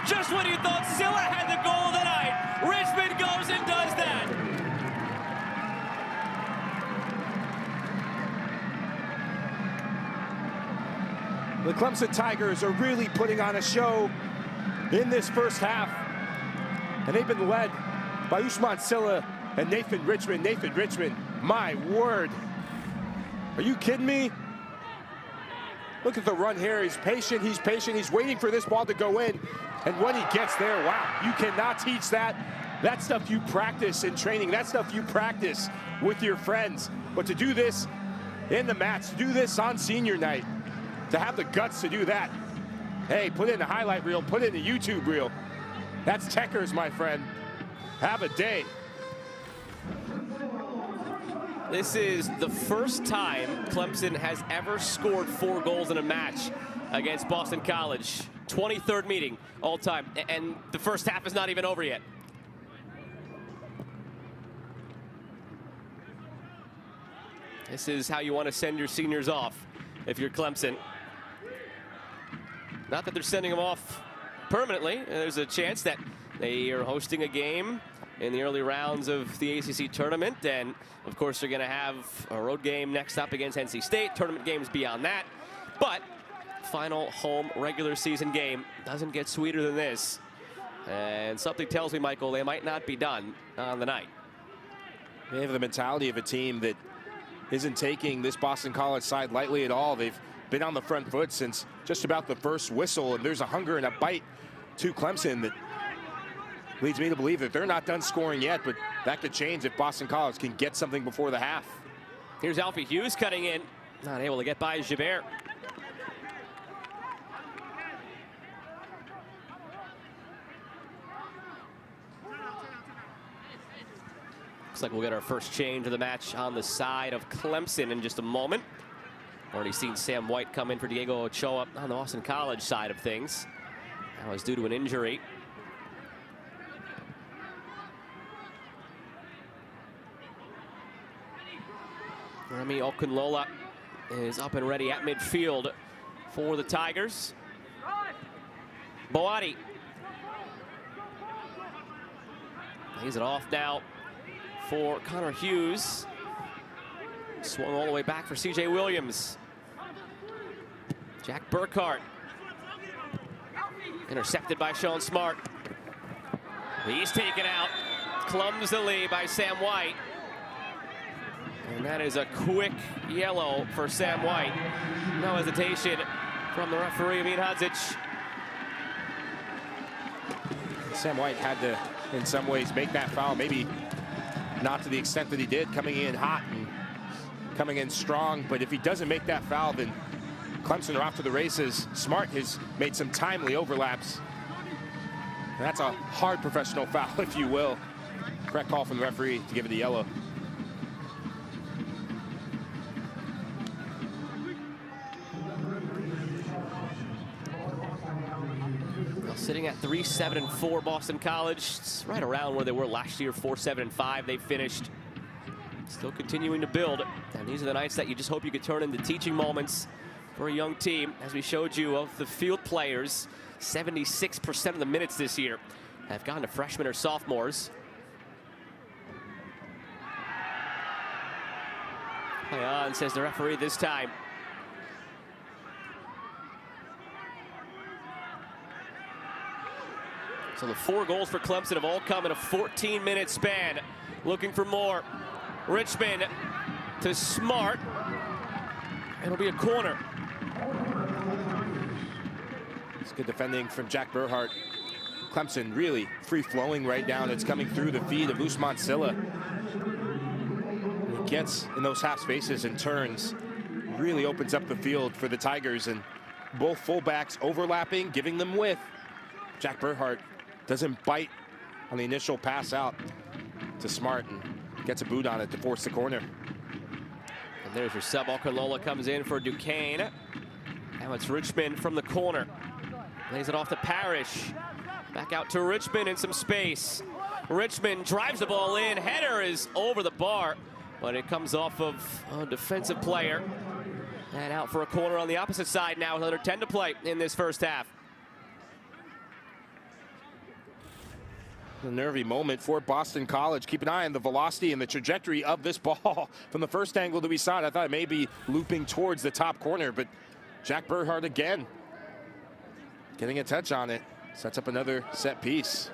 Just when you thought Silla had the goal of the night, Richmond goes and does that. The Clemson Tigers are really putting on a show in this first half. And they've been led by Usman Silla and Nathan Richmond. Nathan Richmond, my word. Are you kidding me? Look at the run here. He's patient, he's waiting for this ball to go in. And when he gets there, wow, you cannot teach that. That's stuff you practice in training. That's stuff you practice with your friends. But to do this in the match, to do this on senior night, to have the guts to do that, hey, put in a highlight reel, put in a YouTube reel. That's Techers, my friend. Have a day. This is the first time Clemson has ever scored 4 goals in a match against Boston College. 23rd meeting all time, and the first half is not even over yet. This is how you want to send your seniors off if you're Clemson. Not that they're sending them off permanently. There's a chance that they are hosting a game in the early rounds of the ACC tournament, and of course they're going to have a road game next up against NC State, tournament games beyond that, but final home regular season game doesn't get sweeter than this, and something tells me, Michael, they might not be done on the night. They have the mentality of a team that isn't taking this Boston College side lightly at all. They've been on the front foot since just about the first whistle, and there's a hunger and a bite to Clemson that leads me to believe that they're not done scoring yet, but that could change if Boston College can get something before the half. Here's Alfie Hughes cutting in, not able to get by Gibert. Looks like we'll get our first change of the match on the side of Clemson in just a moment. Already seen Sam White come in for Diego Ochoa on the Boston College side of things. That was due to an injury. Remy Okunlola is up and ready at midfield for the Tigers. Boati lays it off now for Connor Hughes. Swung all the way back for C.J. Williams. Jack Burkhart. Intercepted by Sean Smart. He's taken out clumsily by Sam White. And that is a quick yellow for Sam White. No hesitation from the referee, Amin Hadzic. Sam White had to, in some ways, make that foul. Maybe not to the extent that he did, coming in hot and coming in strong. But if he doesn't make that foul, then Clemson are off to the races. Smart has made some timely overlaps. And that's a hard professional foul, if you will. Correct call from the referee to give it a yellow. Well, sitting at 3-7-4, Boston College. It's right around where they were last year, 4-7-5. They finished. Still continuing to build. And these are the nights that you just hope you could turn into teaching moments for a young team. As we showed you, of the field players, 76% of the minutes this year have gone to freshmen or sophomores. Play on, says the referee this time. So the 4 goals for Clemson have all come in a 14-minute span. Looking for more. Richmond to Smart. It'll be a corner. It's good defending from Jack Burhart. Clemson really free-flowing right now, and it's coming through the feet of Usman Silla. He gets in those half spaces and turns. Really opens up the field for the Tigers, and both fullbacks overlapping, giving them width. Jack Burhart doesn't bite on the initial pass out to Smart and gets a boot on it to force the corner. And there's your sub. Alcalola comes in for Duquesne. Now it's Richmond from the corner. Lays it off to Parrish. Back out to Richmond in some space. Richmond drives the ball in. Header is over the bar, but it comes off of a defensive player. And out for a corner on the opposite side now with under 10 to play in this first half. A nervy moment for Boston College. Keep an eye on the velocity and the trajectory of this ball. From the first angle that we saw it, I thought it may be looping towards the top corner, but Jack Burhart again getting a touch on it. Sets up another set piece.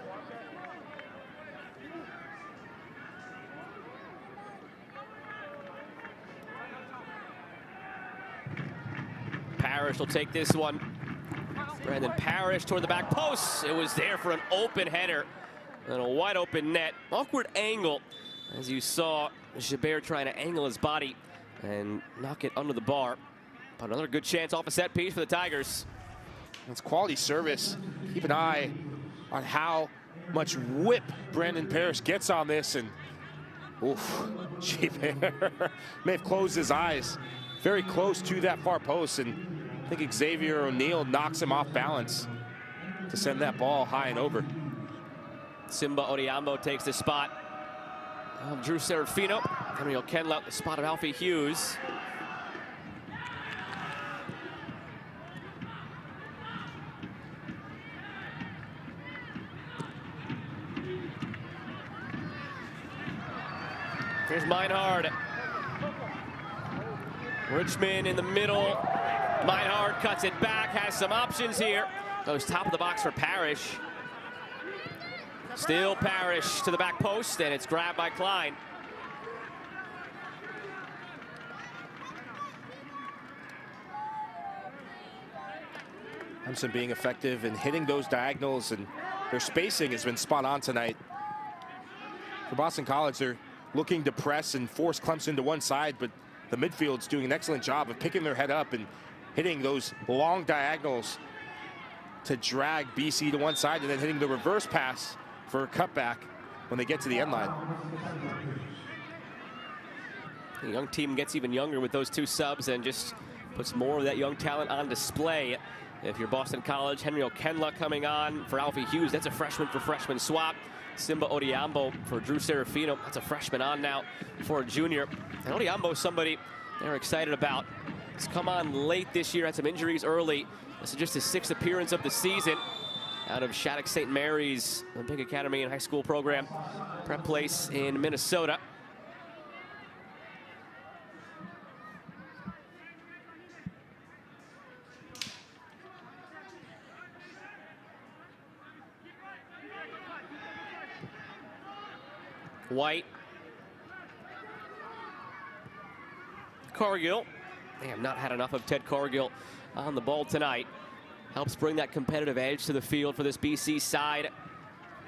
Parrish will take this one. Brandon Parrish toward the back post. It was there for an open header and a wide open net. Awkward angle, as you saw Gibert trying to angle his body and knock it under the bar. But another good chance off a set piece for the Tigers. It's quality service. Keep an eye on how much whip Brandon Parrish gets on this, and oof, Gibert may have closed his eyes. Very close to that far post, and I think Xavier O'Neal knocks him off balance to send that ball high and over. Simba Odiambo takes the spot of Drew Serafino. Henry O'Kenla, the spot of Alfie Hughes. Here's Meinhard. Richmond in the middle. Meinhard cuts it back, has some options here. Goes top of the box for Parrish. Still Parrish to the back post, and it's grabbed by Klein. Clemson being effective in hitting those diagonals, and their spacing has been spot on tonight. For Boston College, they're looking to press and force Clemson to one side, but the midfield's doing an excellent job of picking their head up and hitting those long diagonals to drag BC to one side, and then hitting the reverse pass for a cutback when they get to the end line. The young team gets even younger with those 2 subs and just puts more of that young talent on display. If you're Boston College, Henry O'Kenla coming on for Alfie Hughes. That's a freshman for freshman swap. Simba Odiambo for Drew Serafino. That's a freshman on now for a junior. And Odiambo, somebody they're excited about. He's come on late this year, had some injuries early. This is just his 6th appearance of the season out of Shattuck St. Mary's Olympic Academy and High School program, prep place in Minnesota. White. Cargill. They have not had enough of Ted Cargill on the ball tonight. Helps bring that competitive edge to the field for this BC side.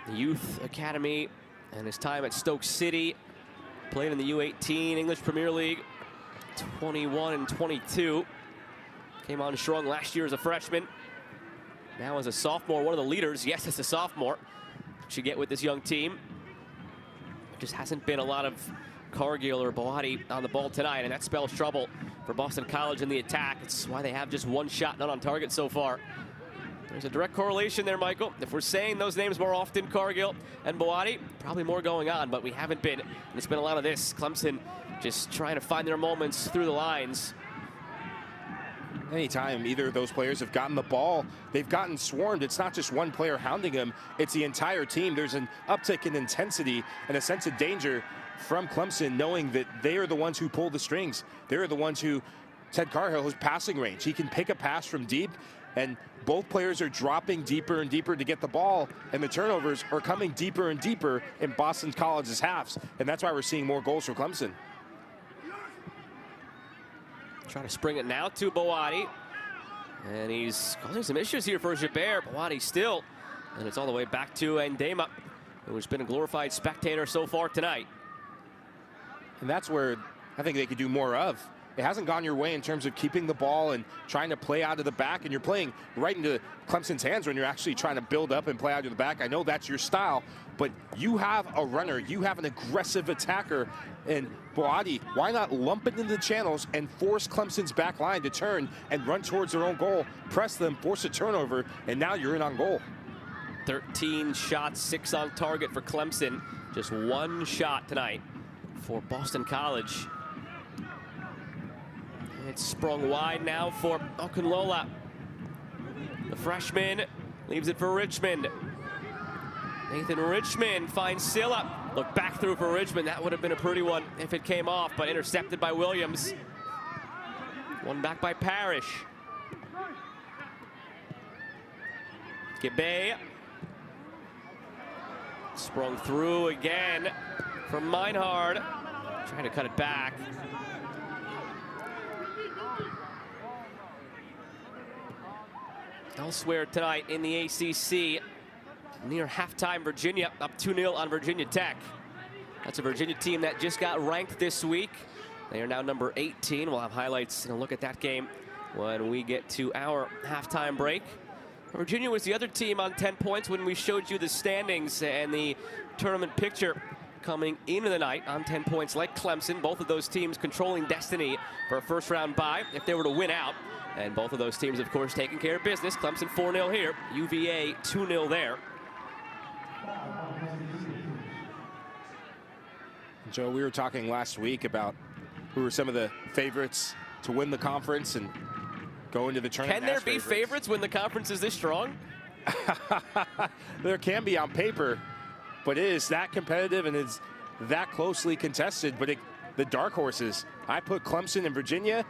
The Youth Academy and his time at Stoke City. Played in the U18 English Premier League. 21 and 22. Came on strong last year as a freshman. Now as a sophomore, one of the leaders. Yes, as a sophomore. What you get with this young team. Just hasn't been a lot of Cargill or Boati on the ball tonight, and that spells trouble for Boston College in the attack. It's why they have just one shot not on target so far. There's a direct correlation there, Michael. If we're saying those names more often, Cargill and Boati, probably more going on, but we haven't been. And it's been a lot of this. Clemson just trying to find their moments through the lines. Anytime either of those players have gotten the ball, they've gotten swarmed. It's not just one player hounding them, it's the entire team. There's an uptick in intensity and a sense of danger from Clemson, knowing that they are the ones who pull the strings. They're the ones who, Ted Cargill has passing range. He can pick a pass from deep, and both players are dropping deeper and deeper to get the ball, and the turnovers are coming deeper and deeper in Boston College's halves, and that's why we're seeing more goals from Clemson. Trying to spring it now to Boati. And he's causing some issues here for Gibert. Boati still. And it's all the way back to Ndema, who's been a glorified spectator so far tonight. And that's where I think they could do more of. It hasn't gone your way in terms of keeping the ball and trying to play out of the back, and you're playing right into Clemson's hands when you're actually trying to build up and play out of the back. I know that's your style, but you have a runner, you have an aggressive attacker, and Boati, why not lump it into the channels and force Clemson's back line to turn and run towards their own goal, press them, force a turnover, and now you're in on goal. 13 shots, 6 on target for Clemson. Just one shot tonight for Boston College. It's sprung wide now for Okunlola. The freshman leaves it for Richmond. Nathan Richmond finds Silla. Look back through for Richmond. That would have been a pretty one if it came off, but intercepted by Williams. One back by Parrish. Gibet. Sprung through again from Meinhard. Trying to cut it back. Elsewhere tonight in the ACC, near halftime, Virginia up 2-0 on Virginia Tech. That's a Virginia team that just got ranked this week. They are now number 18. We'll have highlights and a look at that game when we get to our halftime break. Virginia was the other team on 10 points when we showed you the standings and the tournament picture coming into the night on 10 points like Clemson. Both of those teams controlling destiny for a first-round bye if they were to win out. And both of those teams, of course, taking care of business. Clemson 4-0 here, UVA 2-0 there. Joe, we were talking last week about who were some of the favorites to win the conference and go into the tournament. Can there be favorites when the conference is this strong? There can be on paper, but it is that competitive and it's that closely contested. But the dark horses, I put Clemson and Virginia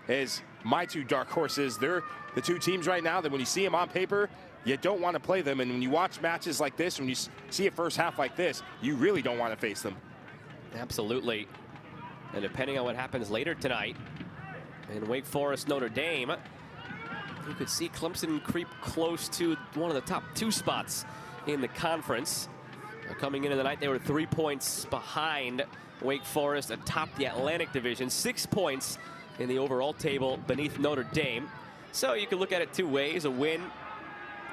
as my two dark horses. They're the two teams right now that when you see them on paper, you don't want to play them. And when you watch matches like this, when you see a first half like this, you really don't want to face them. Absolutely. And depending on what happens later tonight in Wake Forest, Notre Dame, you could see Clemson creep close to one of the top 2 spots in the conference. Coming into the night, they were 3 points behind Wake Forest atop the Atlantic Division, 6 points in the overall table beneath Notre Dame. So you could look at it 2 ways. A win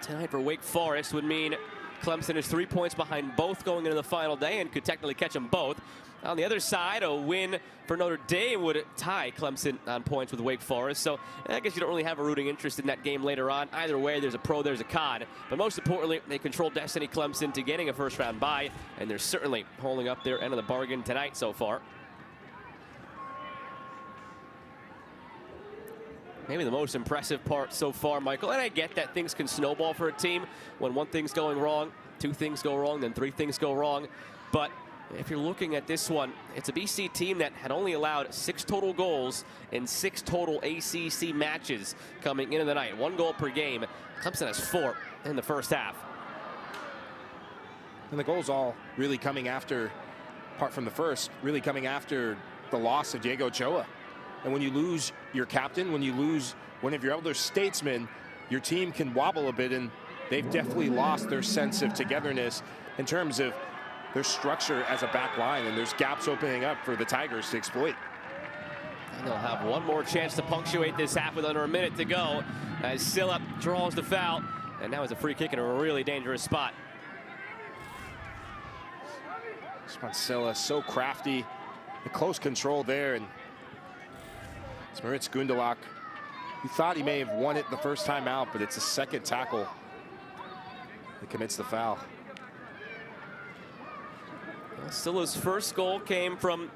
tonight for Wake Forest would mean Clemson is 3 points behind both going into the final day and could technically catch them both. On the other side, a win for Notre Dame would tie Clemson on points with Wake Forest. So I guess you don't really have a rooting interest in that game later on. Either way, there's a pro, there's a con. But most importantly, they control destiny Clemson to getting a first-round bye, and they're certainly holding up their end of the bargain tonight so far. Maybe the most impressive part so far, Michael, and I get that things can snowball for a team when one thing's going wrong, 2 things go wrong, then 3 things go wrong. But if you're looking at this one, it's a BC team that had only allowed 6 total goals in 6 total ACC matches coming into the night. 1 goal per game. Clemson has 4 in the first half. And the goals all really coming after apart from the first, really coming after the loss of Diego Ochoa. And when you lose your captain, when you lose one of your elder statesmen, your team can wobble a bit, and they've definitely lost their sense of togetherness in terms of their structure as a back line, and there's gaps opening up for the Tigers to exploit. And they'll have one more chance to punctuate this half with under a minute to go as Silla draws the foul, and now it's a free kick in a really dangerous spot. Silla so crafty, the close control there, and it's Maritz Gundelach. He thought he may have won it the first time out, but it's a second tackle that commits the foul. Well, Silla's first goal came from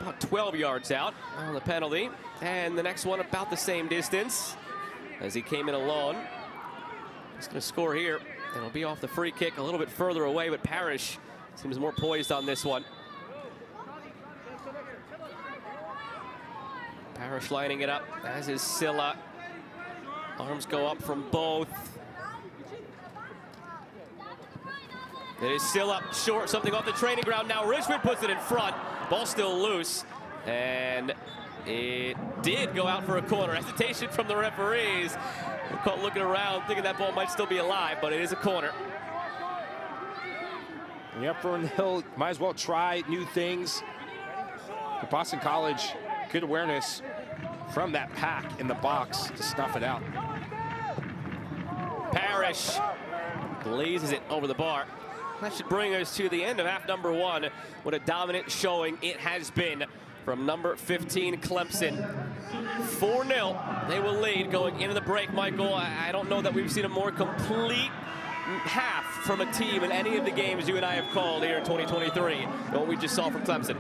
about 12 yards out on the penalty, and the next one about the same distance as he came in alone. He's going to score here. It'll be off the free kick a little bit further away, but Parrish seems more poised on this one. Parrish lining it up, as is Silla. Arms go up from both. It is Silla short, something off the training ground. Now Richmond puts it in front. Ball still loose, and it did go out for a corner. Hesitation from the referees. They're caught looking around, thinking that ball might still be alive, but it is a corner. Yep, for Hill, might as well try new things. For Boston College, good awareness from that pack in the box to snuff it out. Parrish blazes it over the bar. That should bring us to the end of half number one. What a dominant showing it has been from number 15 Clemson. 4-0, they will lead going into the break, Michael. I don't know that we've seen a more complete half from a team in any of the games you and I have called here in 2023 than what we just saw from Clemson.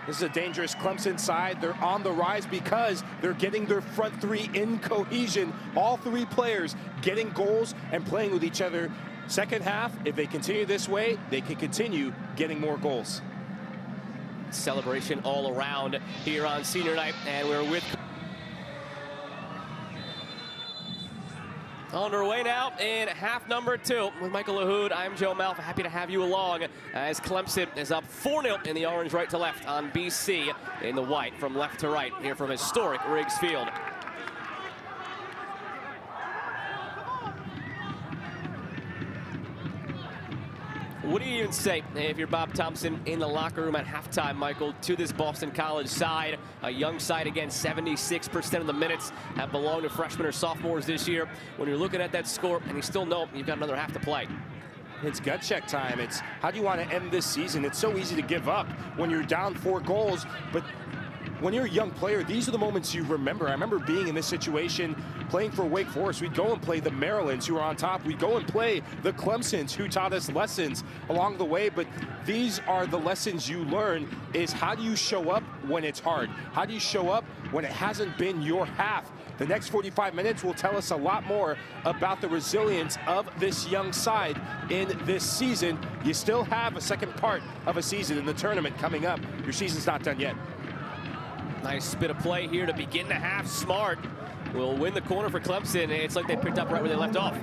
This is a dangerous Clemson side. They're on the rise because they're getting their front three in cohesion. All three players getting goals and playing with each other. Second half, if they continue this way, they can continue getting more goals. Celebration all around here on senior night, and we're with on our way now in half number two with Michael Lahoud. I'm Joe Malfa. Happy to have you along as Clemson is up 4-0 in the orange right to left on BC in the white from left to right here from historic Riggs Field. What do you even say if you're Bob Thompson in the locker room at halftime, Michael, to this Boston College side? A young side, again, 76% of the minutes have belonged to freshmen or sophomores this year. When you're looking at that score and you still know you've got another half to play. It's gut check time. It's how do you want to end this season? It's so easy to give up when you're down 4 goals, but when you're a young player, these are the moments you remember. I remember being in this situation, playing for Wake Forest. We'd go and play the Marylands, who were on top. We'd go and play the Clemsons, who taught us lessons along the way. But these are the lessons you learn, is how do you show up when it's hard? How do you show up when it hasn't been your half? The next 45 minutes will tell us a lot more about the resilience of this young side in this season. You still have a second part of a season in the tournament coming up. Your season's not done yet. Nice bit of play here to begin the half. Smart will win the corner for Clemson. It's like they picked up right where they left off.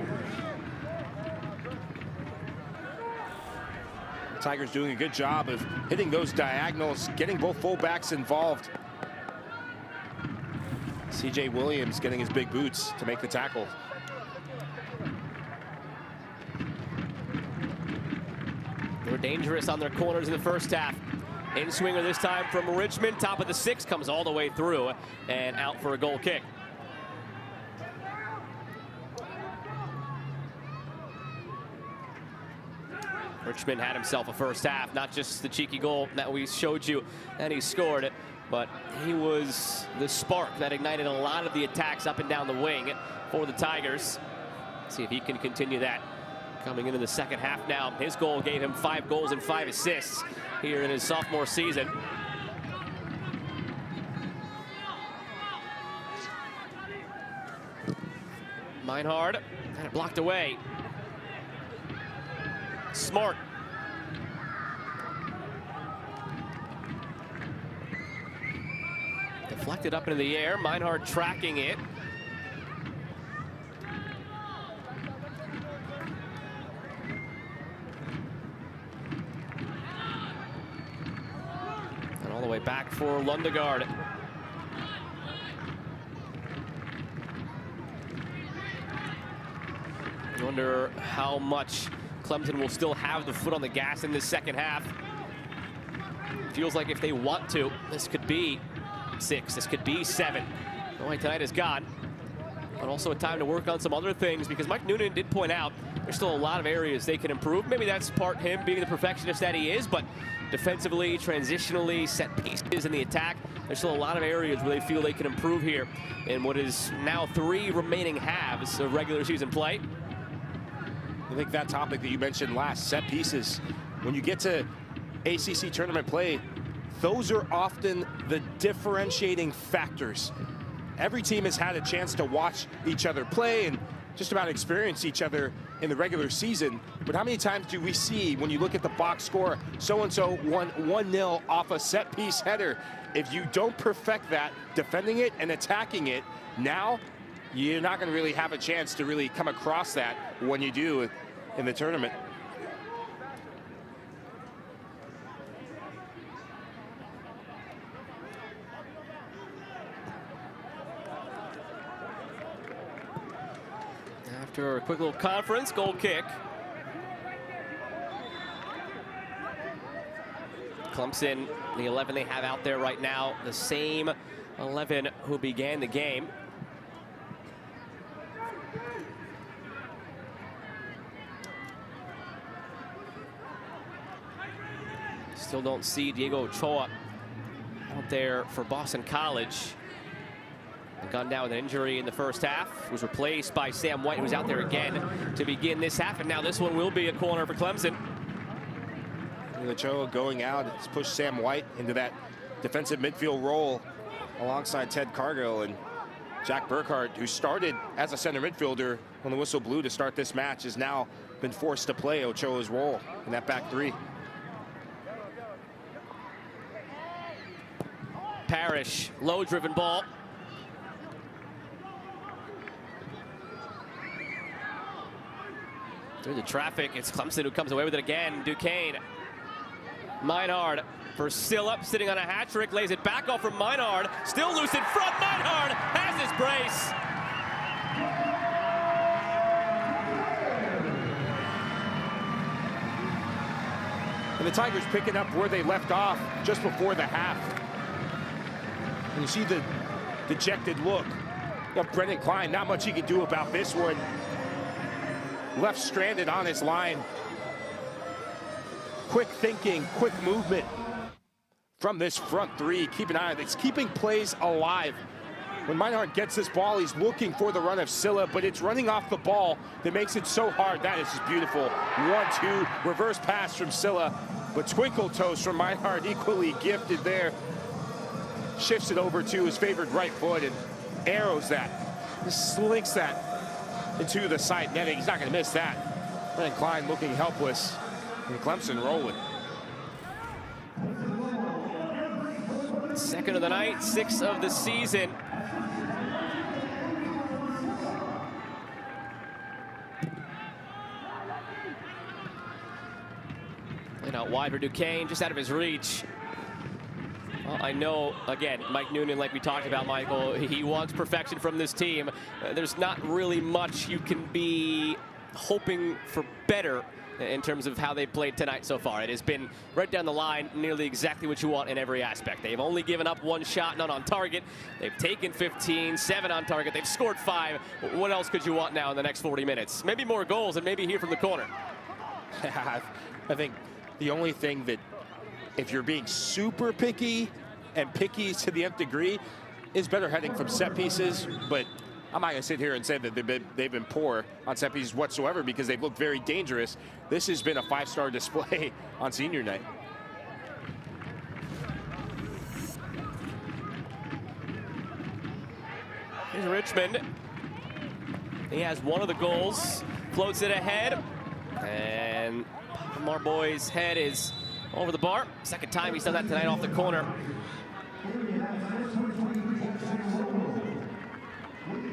The Tigers doing a good job of hitting those diagonals, getting both fullbacks involved. CJ Williams getting his big boots to make the tackle. They were dangerous on their corners in the first half. In-swinger this time from Richmond. Top of the 6, comes all the way through and out for a goal kick. Richmond had himself a first half, not just the cheeky goal that we showed you that he scored, but he was the spark that ignited a lot of the attacks up and down the wing for the Tigers. Let's see if he can continue that coming into the second half now. His goal gave him 5 goals and 5 assists here in his sophomore season. Meinhard had it blocked away. Smart. Deflected up into the air. Meinhard tracking it. back for Lundegaard. I wonder how much Clemson will still have the foot on the gas in this second half. Feels like if they want to, this could be 6, this could be 7. The way tonight is gone. But also a time to work on some other things, because Mike Noonan did point out there's still a lot of areas they can improve. Maybe that's part him being the perfectionist that he is, but defensively, transitionally, set pieces in the attack, there's still a lot of areas where they feel they can improve here in what is now 3 remaining halves of regular season play. I think that topic that you mentioned last, set pieces, when you get to ACC tournament play, those are often the differentiating factors. Every team has had a chance to watch each other play and just about experience each other in the regular season. But how many times do we see, when you look at the box score, so-and-so won 1-0 off a set-piece header? If you don't perfect that, defending it and attacking it, now you're not going to really have a chance to really come across that when you do in the tournament. After a quick little conference, goal kick. Clemson, the 11 they have out there right now, the same 11 who began the game. Still don't see Diego Ochoa out there for Boston College. Gone down with an injury in the first half. Was replaced by Sam White, who's out there again to begin this half. And now this one will be a corner for Clemson. Ochoa going out. It's pushed Sam White into that defensive midfield role alongside Ted Cargill. And Jack Burkhart, who started as a center midfielder when the whistle blew to start this match, has now been forced to play Ochoa's role in that back 3. Parrish, low-driven ball. Through the traffic, it's Clemson who comes away with it again. Duquesne. Meinhard for Silla, sitting on a hat trick, lays it back off from Meinhard. Still loose in front. Meinhard has his brace. And the Tigers picking up where they left off just before the half. And you see the dejected look of Brendan Klein. Not much he can do about this one. Left stranded on his line. Quick thinking, quick movement from this front 3. Keep an eye on it. It's keeping plays alive. When Meinhard gets this ball, he's looking for the run of Silla, but it's running off the ball that makes it so hard. That is just beautiful. 1-2, reverse pass from Silla, but twinkle toes from Meinhard, equally gifted there. Shifts it over to his favored right foot and arrows that. Just slinks that into the side netting. He's not going to miss that. Brendan Klein looking helpless. And Clemson rolling. Second of the night, 6th of the season. Played out wide for Duquesne, just out of his reach. Well, I know, again, Mike Noonan, like we talked about, Michael, he wants perfection from this team. There's not really much you can be hoping for better in terms of how they played tonight so far. It has been right down the line, nearly exactly what you want in every aspect. They've only given up 1 shot, none on target. They've taken 15, 7 on target. They've scored 5. What else could you want now in the next 40 minutes? Maybe more goals and maybe here from the corner. I think the only thing that, if you're being super picky, and picky to the nth degree, is better heading from set pieces. But I'm not going to sit here and say that they've been poor on set pieces whatsoever, because they've looked very dangerous. This has been a 5-star display on senior night. Here's Richmond. He has one of the goals, floats it ahead, and Marboy's head is over the bar. Second time he's done that tonight off the corner.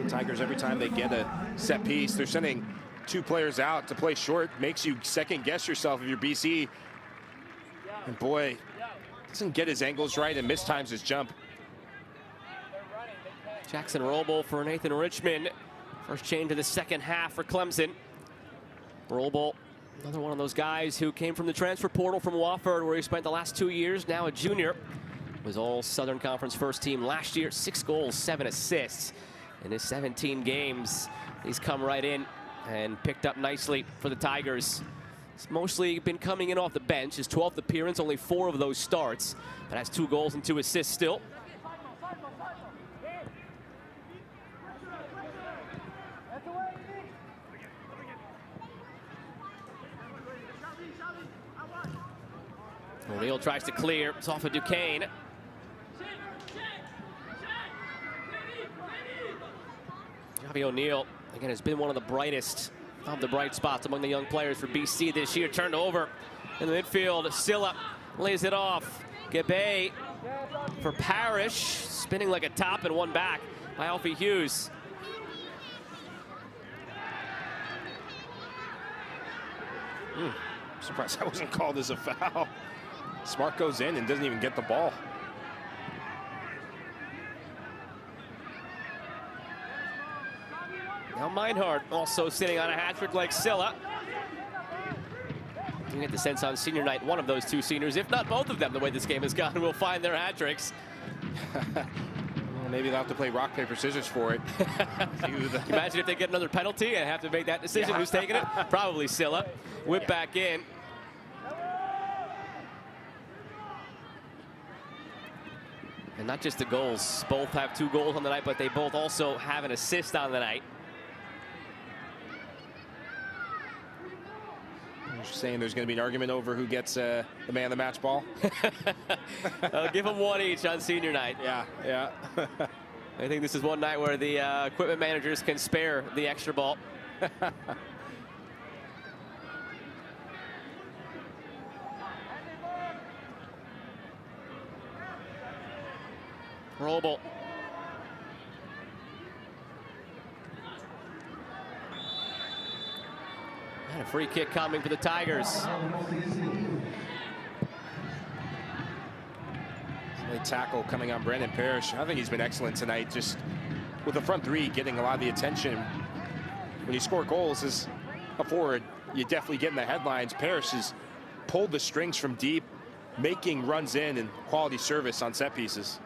The Tigers, every time they get a set piece, they're sending 2 players out to play short. Makes you second guess yourself if you're BC. And boy, Doesn't get his angles right and mistimes his jump. Jackson Roble for Nathan Richmond. First change of the second half for Clemson. Roble, another one of those guys who came from the transfer portal from Wofford, where he spent the last 2 years, now a junior. Was all Southern Conference first team last year. 6 goals, 7 assists. In his 17 games, he's come right in and picked up nicely for the Tigers. He's mostly been coming in off the bench. His 12th appearance, only 4 of those starts, but has 2 goals and 2 assists still. O'Neal tries to clear. It's off of Duquesne. Javi O'Neal, again, has been one of the brightest of the bright spots among the young players for BC this year. Turned over in the midfield. Silla lays it off. Gabe for Parrish. Spinning like a top and one back by Alfie Hughes. Surprised that wasn't called as a foul. Smart goes in and doesn't even get the ball. Now Meinhardt also sitting on a hat trick like Silla. You get the sense on senior night, one of those 2 seniors, if not both of them, the way this game has gone, will find their hat tricks. Well, maybe they'll have to play rock, paper, scissors for it. Imagine if they get another penalty and have to make that decision. Yeah. Who's taking it? Probably Silla. Whip back in. And not just the goals. Both have 2 goals on the night, but they both also have an assist on the night. You're saying there's going to be an argument over who gets the man of the match ball? Give them 1 each on senior night. Yeah. I think this is one night where the equipment managers can spare the extra ball. Roble. And a free kick coming for the Tigers. A tackle coming on Brandon Parrish. I think he's been excellent tonight, just with the front 3 getting a lot of the attention. When you score goals as a forward, you definitely get in the headlines. Parrish has pulled the strings from deep, making runs in and quality service on set pieces.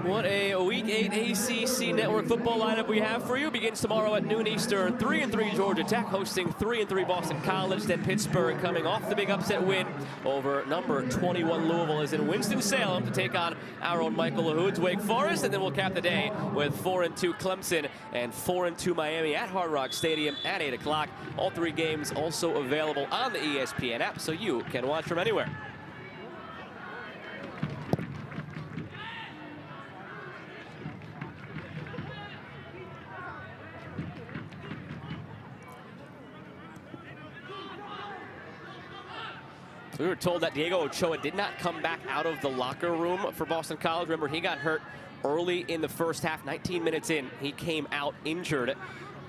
What a Week 8 ACC Network football lineup we have for you. Begins tomorrow at noon Eastern. 3-3 Georgia Tech hosting 3-3 Boston College. Then Pittsburgh coming off the big upset win over number 21 Louisville is in Winston-Salem to take on our own Michael LaHood's Wake Forest. And then we'll cap the day with 4-2 Clemson and 4-2 Miami at Hard Rock Stadium at 8 o'clock. All 3 games also available on the ESPN app, so you can watch from anywhere. We were told that Diego Ochoa did not come back out of the locker room for Boston College. Remember, he got hurt early in the first half, 19 minutes in. He came out injured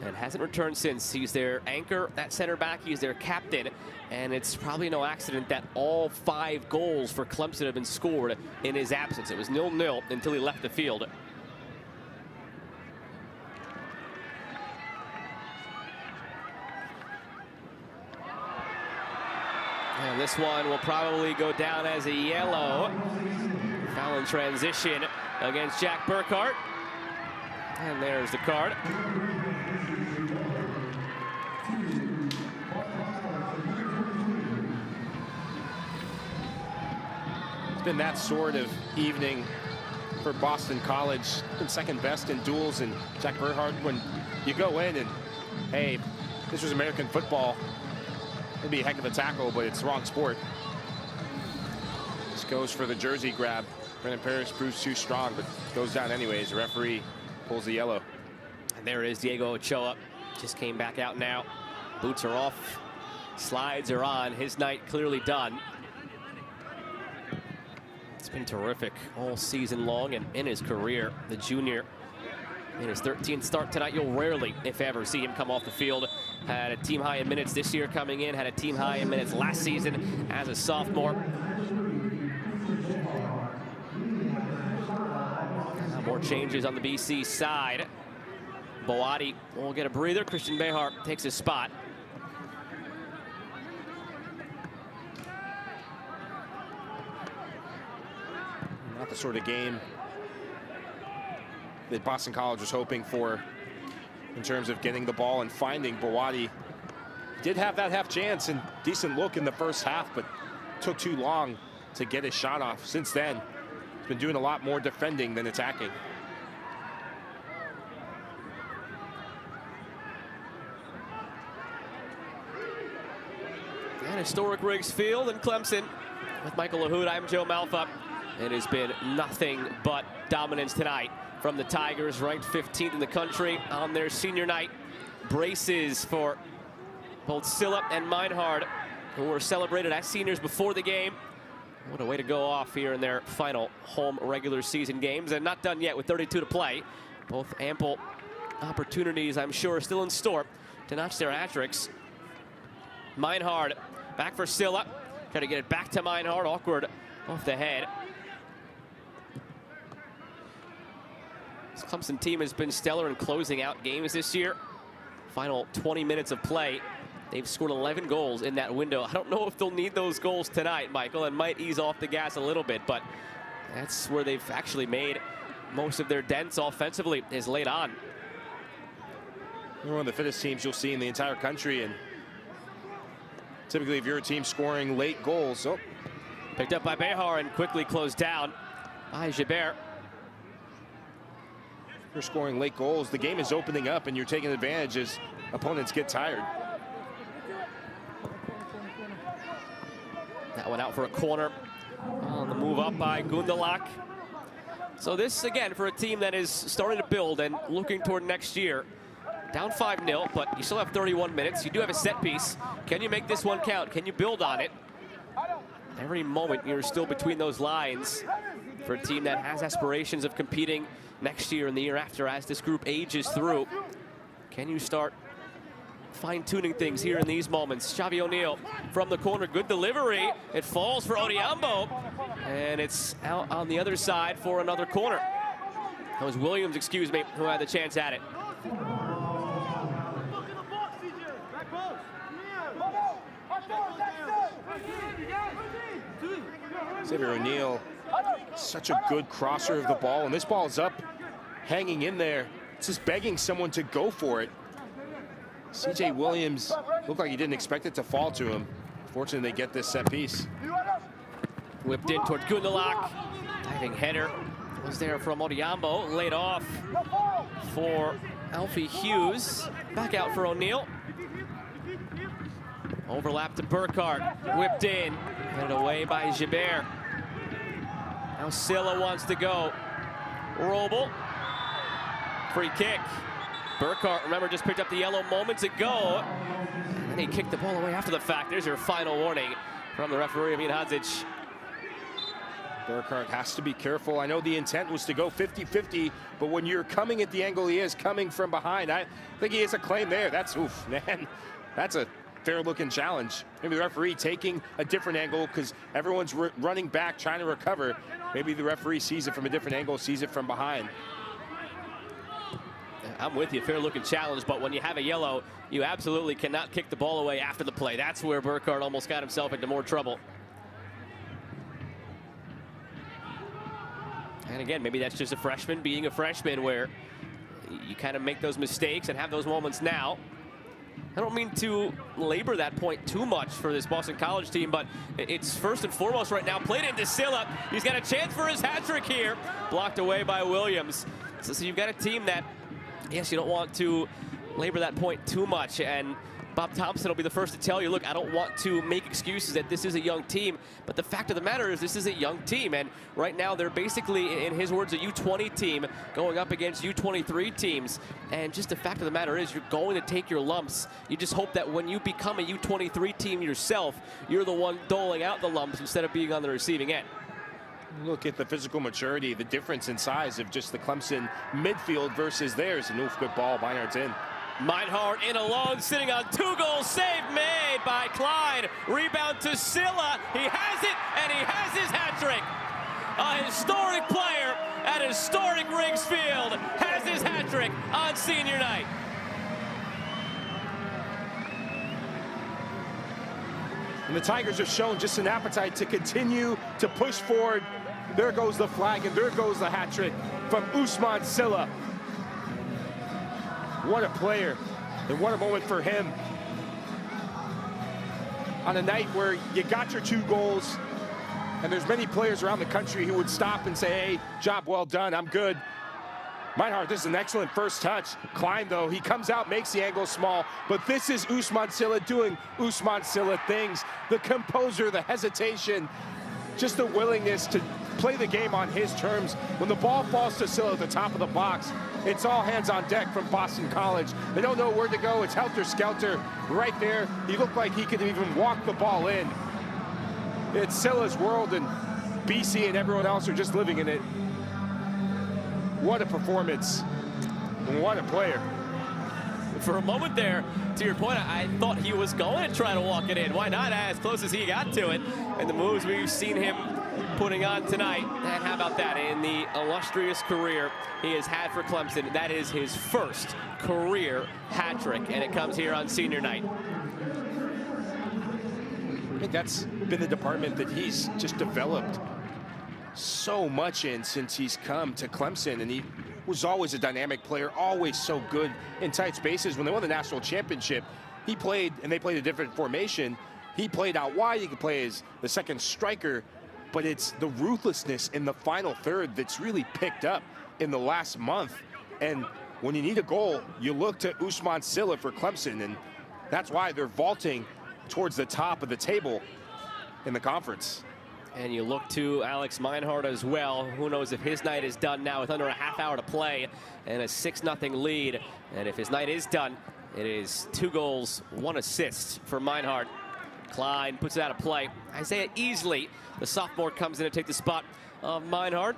and hasn't returned since. He's their anchor, that center back. He's their captain. And it's probably no accident that all 5 goals for Clemson have been scored in his absence. It was 0-0 until he left the field. And this one will probably go down as a yellow. Foul in transition against Jack Burkhart. And there's the card. It's been that sort of evening for Boston College. Been second best in duels, and Jack Burkhart, when you go in and, hey, this was American football, it'd be a heck of a tackle, but it's the wrong sport. This goes for the jersey grab. Brandon Parrish proves too strong, but goes down anyways. The referee pulls the yellow. And there is Diego Ochoa. Just came back out now. Boots are off. Slides are on. His night clearly done. It's been terrific all season long and in his career. The junior in his 13th start tonight. You'll rarely, if ever, see him come off the field had a team high in minutes this year coming in, had a team high in minutes last season as a sophomore. More changes on the BC side. Boati will get a breather. Christian Behar takes his spot. Not the sort of game that Boston College was hoping for in terms of getting the ball and finding Boati. Did have that half chance and decent look in the first half, but took too long to get his shot off. Since then, he's been doing a lot more defending than attacking. And historic Riggs Field in Clemson. With Michael LaHood, I'm Joe Malfa. It has been nothing but dominance tonight from the Tigers, ranked 15th in the country on their senior night. Braces for both Silla and Meinhard, who were celebrated as seniors before the game. What a way to go off here in their final home regular season games. And not done yet with 32 to play. Both ample opportunities, I'm sure, still in store to notch their hat-tricks. Meinhard back for Silla. Try to get it back to Meinhard. Awkward off the head. This Clemson team has been stellar in closing out games this year. Final 20 minutes of play, they've scored 11 goals in that window. I don't know if they'll need those goals tonight, Michael, and might ease off the gas a little bit, but that's where they've actually made most of their dents offensively, is late on. They're one of the fittest teams you'll see in the entire country, and typically if you're a team scoring late goals, picked up by Behar and quickly closed down by Gibert. You're scoring late goals, the game is opening up and you're taking advantage as opponents get tired. That one out for a corner on the move up by Gundelach. So this, again, for a team that is starting to build and looking toward next year. Down 5-0, but you still have 31 minutes. You do have a set piece. Can you make this one count? Can you build on it? Every moment you're still between those lines for a team that has aspirations of competing next year and the year after as this group ages through. Can you start fine-tuning things here in these moments? Xavi O'Neal from the corner, good delivery. It falls for Odiambo, and it's out on the other side for another corner. That was Williams, excuse me, who had the chance at it. Xavier O'Neal, such a good crosser of the ball, and this ball is up, hanging in there. It's just begging someone to go for it. CJ Williams looked like he didn't expect it to fall to him. Fortunately, they get this set piece. Whipped in toward Gundelach. Diving header was there from Odiambo. Laid off for Alfie Hughes. Back out for O'Neal. Overlap to Burkhart. Whipped in. Headed away by Gibert. Now Silla wants to go. Robel. Free kick. Burkhart, remember, just picked up the yellow moments ago. And then he kicked the ball away after the fact. There's your final warning from the referee, Amin Hadzic. Burkhart has to be careful. I know the intent was to go 50-50, but when you're coming at the angle he is, coming from behind, I think he has a claim there. That's, oof, man, that's a fair-looking challenge. Maybe the referee taking a different angle because everyone's running back, trying to recover. Maybe the referee sees it from a different angle, sees it from behind. I'm with you, fair-looking challenge, but when you have a yellow, you absolutely cannot kick the ball away after the play. That's where Burkhart almost got himself into more trouble. And again, maybe that's just a freshman being a freshman where you kind of make those mistakes and have those moments now. I don't mean to labor that point too much for this Boston College team, but it's first and foremost right now. Played into Silla. He's got a chance for his hat-trick here. Blocked away by Williams. So you've got a team that, yes, you don't want to labor that point too much. And Bob Thompson will be the first to tell you, look, I don't want to make excuses that this is a young team, but the fact of the matter is this is a young team, and right now they're basically, in his words, a U20 team going up against U23 teams, and just the fact of the matter is you're going to take your lumps. You just hope that when you become a U23 team yourself, you're the one doling out the lumps instead of being on the receiving end. Look at the physical maturity, the difference in size of just the Clemson midfield versus theirs. And oof, good ball, Meinhard's in. Meinhardt in alone, sitting on 2 goals. Save made by Klein. Rebound to Silla. He has it, and he has his hat trick. A historic player at historic Riggs Field has his hat trick on senior night. And the Tigers have shown just an appetite to continue to push forward. There goes the flag, and there goes the hat trick from Usman Silla. What a player, and what a moment for him. On a night where you got your 2 goals, and there's many players around the country who would stop and say, hey, job well done, I'm good. Meinhardt, this is an excellent first touch. Klein, though, he comes out, makes the angle small, but this is Usman Silla doing Usman Silla things. The composure, the hesitation, just the willingness to play the game on his terms. When the ball falls to Silla at the top of the box, it's all hands on deck from Boston College. They don't know where to go. It's helter-skelter right there. He looked like he could even walk the ball in. It's Silla's world, and BC and everyone else are just living in it. What a performance, and what a player. For a moment there, to your point, I thought he was going to try to walk it in. Why not, as close as he got to it? And the moves we've seen him putting on tonight. And how about that? In the illustrious career he has had for Clemson, that is his first career hat trick, and it comes here on senior night. I think that's been the department that he's just developed so much in since he's come to Clemson, and he was always a dynamic player, always so good in tight spaces. When they won the national championship, he played, and they played a different formation. He played out wide, he could play as the second striker, but it's the ruthlessness in the final third that's really picked up in the last month. And when you need a goal, you look to Usman Silla for Clemson, and that's why they're vaulting towards the top of the table in the conference. And you look to Alex Meinhardt as well. Who knows if his night is done now with under a half hour to play and a 6-0 lead. And if his night is done, it is 2 goals, 1 assist for Meinhardt. Klein puts it out of play. Isaiah Easley, the sophomore, comes in to take the spot of Meinhardt.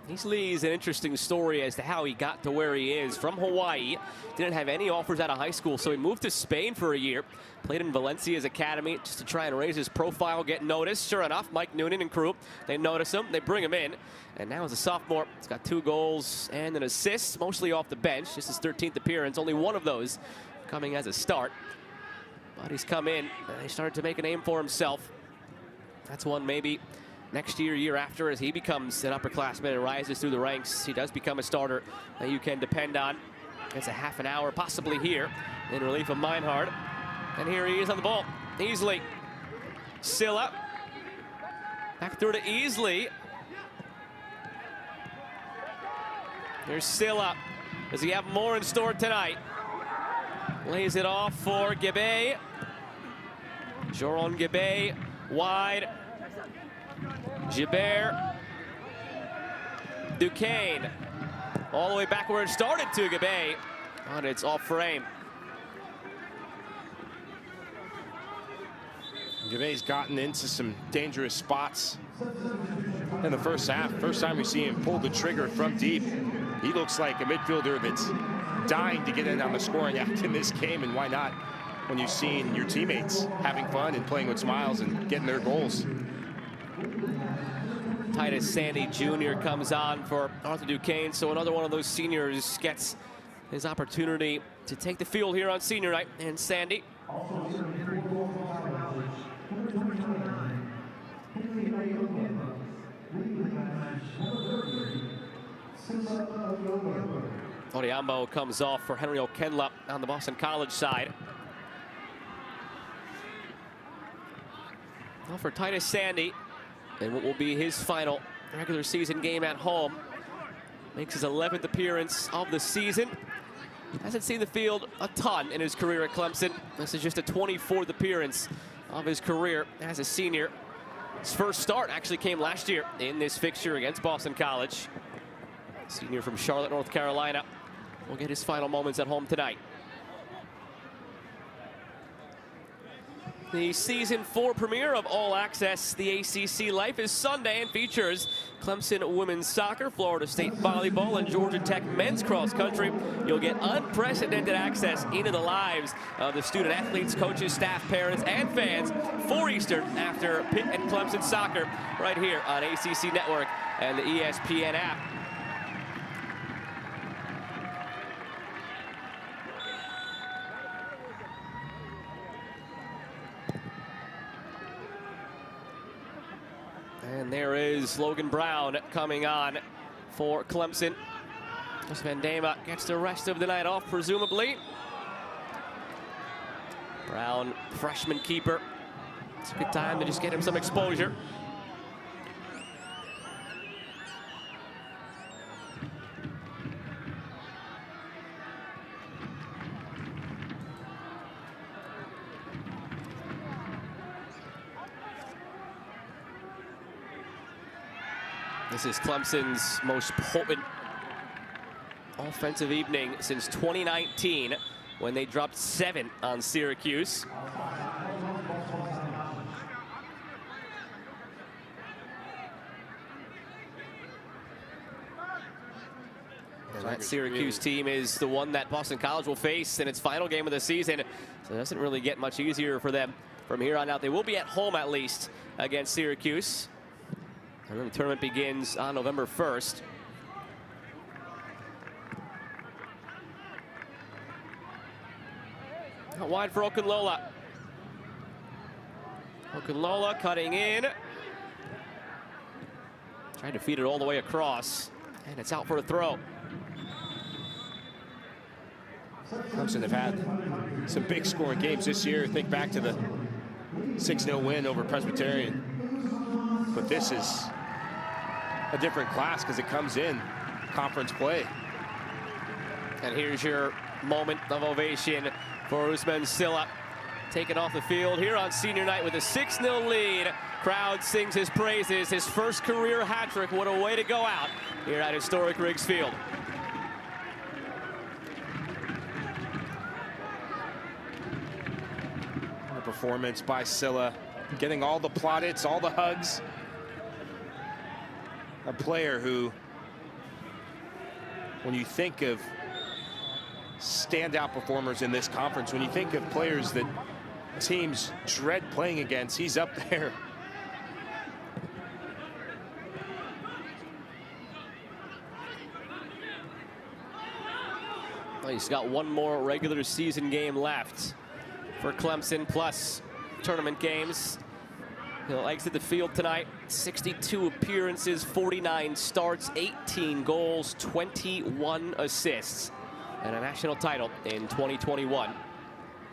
Easley is an interesting story as to how he got to where he is. From Hawaii, didn't have any offers out of high school, so he moved to Spain for a year. Played in Valencia's academy just to try and raise his profile, get noticed. Sure enough, Mike Noonan and crew, they notice him, they bring him in. And now as a sophomore, he's got 2 goals and an assist, mostly off the bench. This is his 13th appearance, only 1 of those coming as a start. But he's come in, and he started to make a name for himself. That's one maybe next year, year after, as he becomes an upperclassman and rises through the ranks, he does become a starter that you can depend on. It's a half an hour, possibly here, in relief of Meinhardt. And here he is on the ball. Easley. Silla. Back through to Easley. Here's Silla. Does he have more in store tonight? Lays it off for Gibbe. Joron Gibbe wide. Gibert, Duquesne, all the way back where it started to Gibbe, and it's off frame. Gibbe's gotten into some dangerous spots in the first half. First time we see him pull the trigger from deep. He looks like a midfielder that's dying to get in on the scoring act in this game, and why not when you've seen your teammates having fun and playing with smiles and getting their goals. Titus Sandy Jr. comes on for Arthur Duquesne, so another one of those seniors gets his opportunity to take the field here on senior night. And Sandy. Odiambo comes off for Henry Okenla on the Boston College side. Well, for Titus Sandy, and what will be his final regular season game at home. Makes his 11th appearance of the season. Hasn't seen the field a ton in his career at Clemson. This is just a 24th appearance of his career as a senior. His first start actually came last year in this fixture against Boston College. Senior from Charlotte, North Carolina, will get his final moments at home tonight. The Season 4 premiere of All Access, the ACC Life, is Sunday and features Clemson women's soccer, Florida State volleyball, and Georgia Tech men's cross country. You'll get unprecedented access into the lives of the student athletes, coaches, staff, parents, and fans 4 Eastern after Pitt and Clemson soccer right here on ACC Network and the ESPN app. And there is Logan Brown coming on for Clemson. As Van Dama gets the rest of the night off, presumably. Brown, freshman keeper. It's a good time to just get him some exposure. This is Clemson's most potent offensive evening since 2019, when they dropped 7 on Syracuse. And that Syracuse team is the one that Boston College will face in its final game of the season, so it doesn't really get much easier for them from here on out. They will be at home, at least, against Syracuse. And then the tournament begins on November 1st. Out wide for Okunlola. Okunlola cutting in. Trying to feed it all the way across. And it's out for a throw. Clemson have had some big scoring games this year. Think back to the 6-0 win over Presbyterian. But this is a different class because it comes in conference play. And here's your moment of ovation for Usman Silla, taken off the field here on senior night with a 6-0 lead. Crowd sings his praises, his first career hat trick. What a way to go out here at historic Riggs Field. A performance by Silla, getting all the plaudits, all the hugs. A player who, when you think of standout performers in this conference, when you think of players that teams dread playing against, he's up there. Well, he's got one more regular season game left for Clemson, plus tournament games. He'll exit the field tonight. 62 appearances, 49 starts, 18 goals, 21 assists, and a national title in 2021.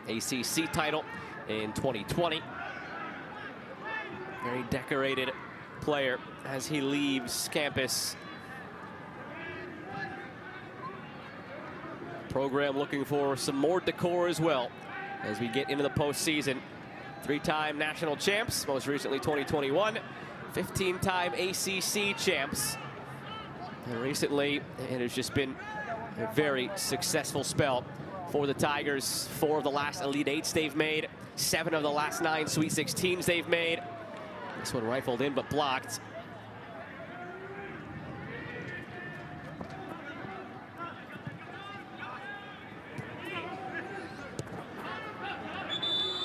ACC title in 2020. Very decorated player as he leaves campus. Program looking for some more decor as well as we get into the postseason. 3-time national champs, most recently 2021, 15-time ACC champs. And recently, it has just been a very successful spell for the Tigers. 4 of the last Elite Eights they've made, 7 of the last 9 Sweet 16s they've made. This one rifled in but blocked.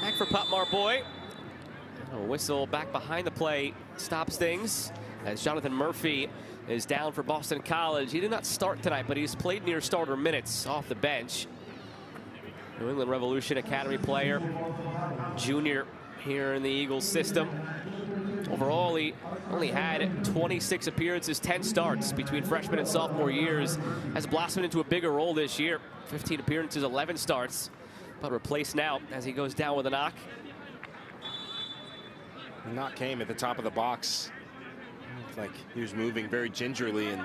Back for Pop Marboy. A whistle back behind the play stops things as Jonathan Murphy is down for Boston College. He did not start tonight, but he's played near starter minutes off the bench. New England Revolution Academy player, junior here in the Eagles system. Overall, he only had 26 appearances, 10 starts between freshman and sophomore years. Has blossomed into a bigger role this year. 15 appearances, 11 starts. But replaced now as he goes down with a knock. The knock came at the top of the box. Looked like he was moving very gingerly, and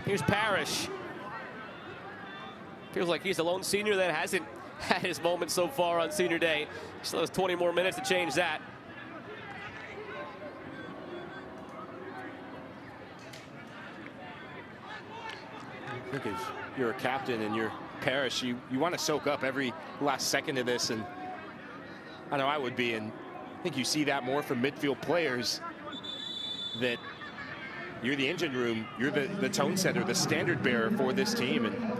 here's Parrish. Feels like he's the lone senior that hasn't had his moment so far on senior day. Still has 20 more minutes to change that. think if you're a captain and you're Parrish, you want to soak up every last second of this, and I know I would be, and I think you see that more from midfield players, that you're the engine room, you're the tone setter, the standard bearer for this team. And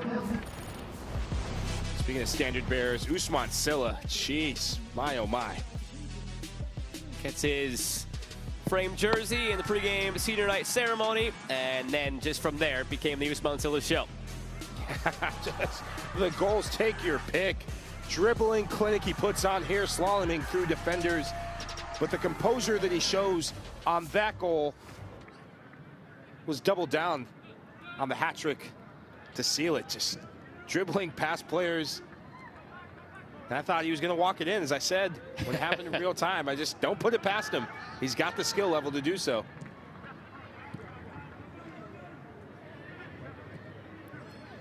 speaking of standard bearers, Usman Silla, jeez, my oh my. Gets his framed jersey in the pregame senior night ceremony, and then just from there it became the Usman Silla show. Just the goals, take your pick. Dribbling clinic he puts on here, slaloming through defenders. But the composure that he shows on that goal was doubled down on the hat trick to seal it. Just dribbling past players. And I thought he was going to walk it in, as I said, when it happened in real time. I just don't put it past him. He's got the skill level to do so.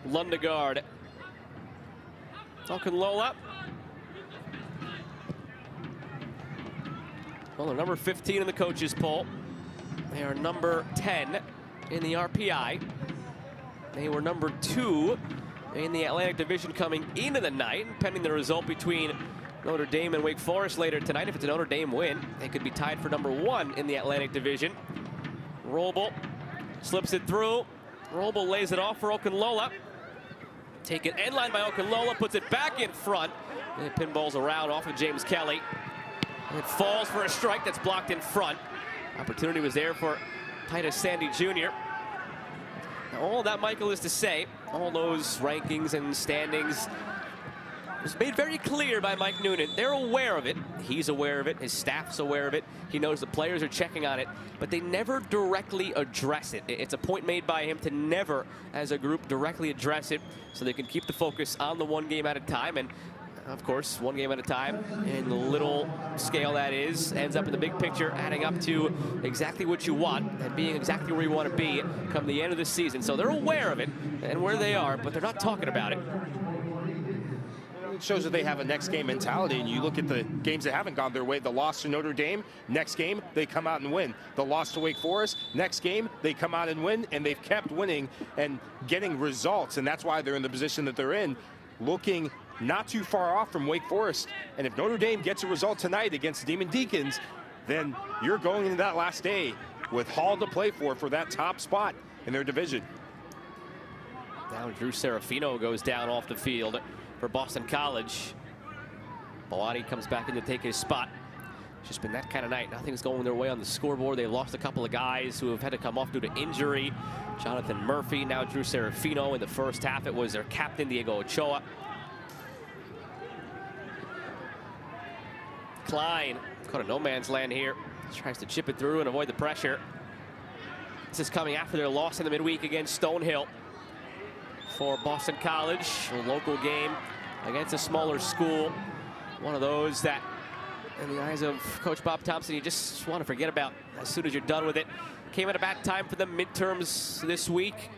Lundegaard. Okunlola. Well, they're number 15 in the coaches poll. They are number 10 in the RPI. They were number 2 in the Atlantic Division coming into the night, pending the result between Notre Dame and Wake Forest later tonight. If it's a Notre Dame win, they could be tied for number 1 in the Atlantic Division. Roble slips it through. Roble lays it off for Okunlola. Taken end line by Okunlola, puts it back in front. And it pinballs around off of James Kelly. And it falls for a strike that's blocked in front. Opportunity was there for Titus Sandy Jr. Now, all that, Michael, is to say, all those rankings and standings was made very clear by Mike Noonan. They're aware of it. He's aware of it. His staff's aware of it. He knows the players are checking on it, but they never directly address it. It's a point made by him to never, as a group, directly address it so they can keep the focus on the one game at a time. And of course, one game at a time, in the little scale that is, ends up in the big picture, adding up to exactly what you want and being exactly where you want to be come the end of the season. So they're aware of it and where they are, but they're not talking about it. It shows that they have a next game mentality, and you look at the games that haven't gone their way. The loss to Notre Dame, next game they come out and win. The loss to Wake Forest, next game they come out and win, and they've kept winning and getting results, and that's why they're in the position that they're in, looking not too far off from Wake Forest. And if Notre Dame gets a result tonight against the Demon Deacons, then you're going into that last day with Hall to play for that top spot in their division. Now Drew Serafino goes down off the field for Boston College. Boati comes back in to take his spot. It's just been that kind of night. Nothing's going their way on the scoreboard. They lost a couple of guys who have had to come off due to injury. Jonathan Murphy, now Drew Serafino. In the first half, it was their captain, Diego Ochoa. Klein caught a no man's land here. Tries to chip it through and avoid the pressure. This is coming after their loss in the midweek against Stonehill. For Boston College, a local game against a smaller school. One of those that, in the eyes of Coach Bob Thompson, you just want to forget about as soon as you're done with it. Came at a bad time for the midterms this week,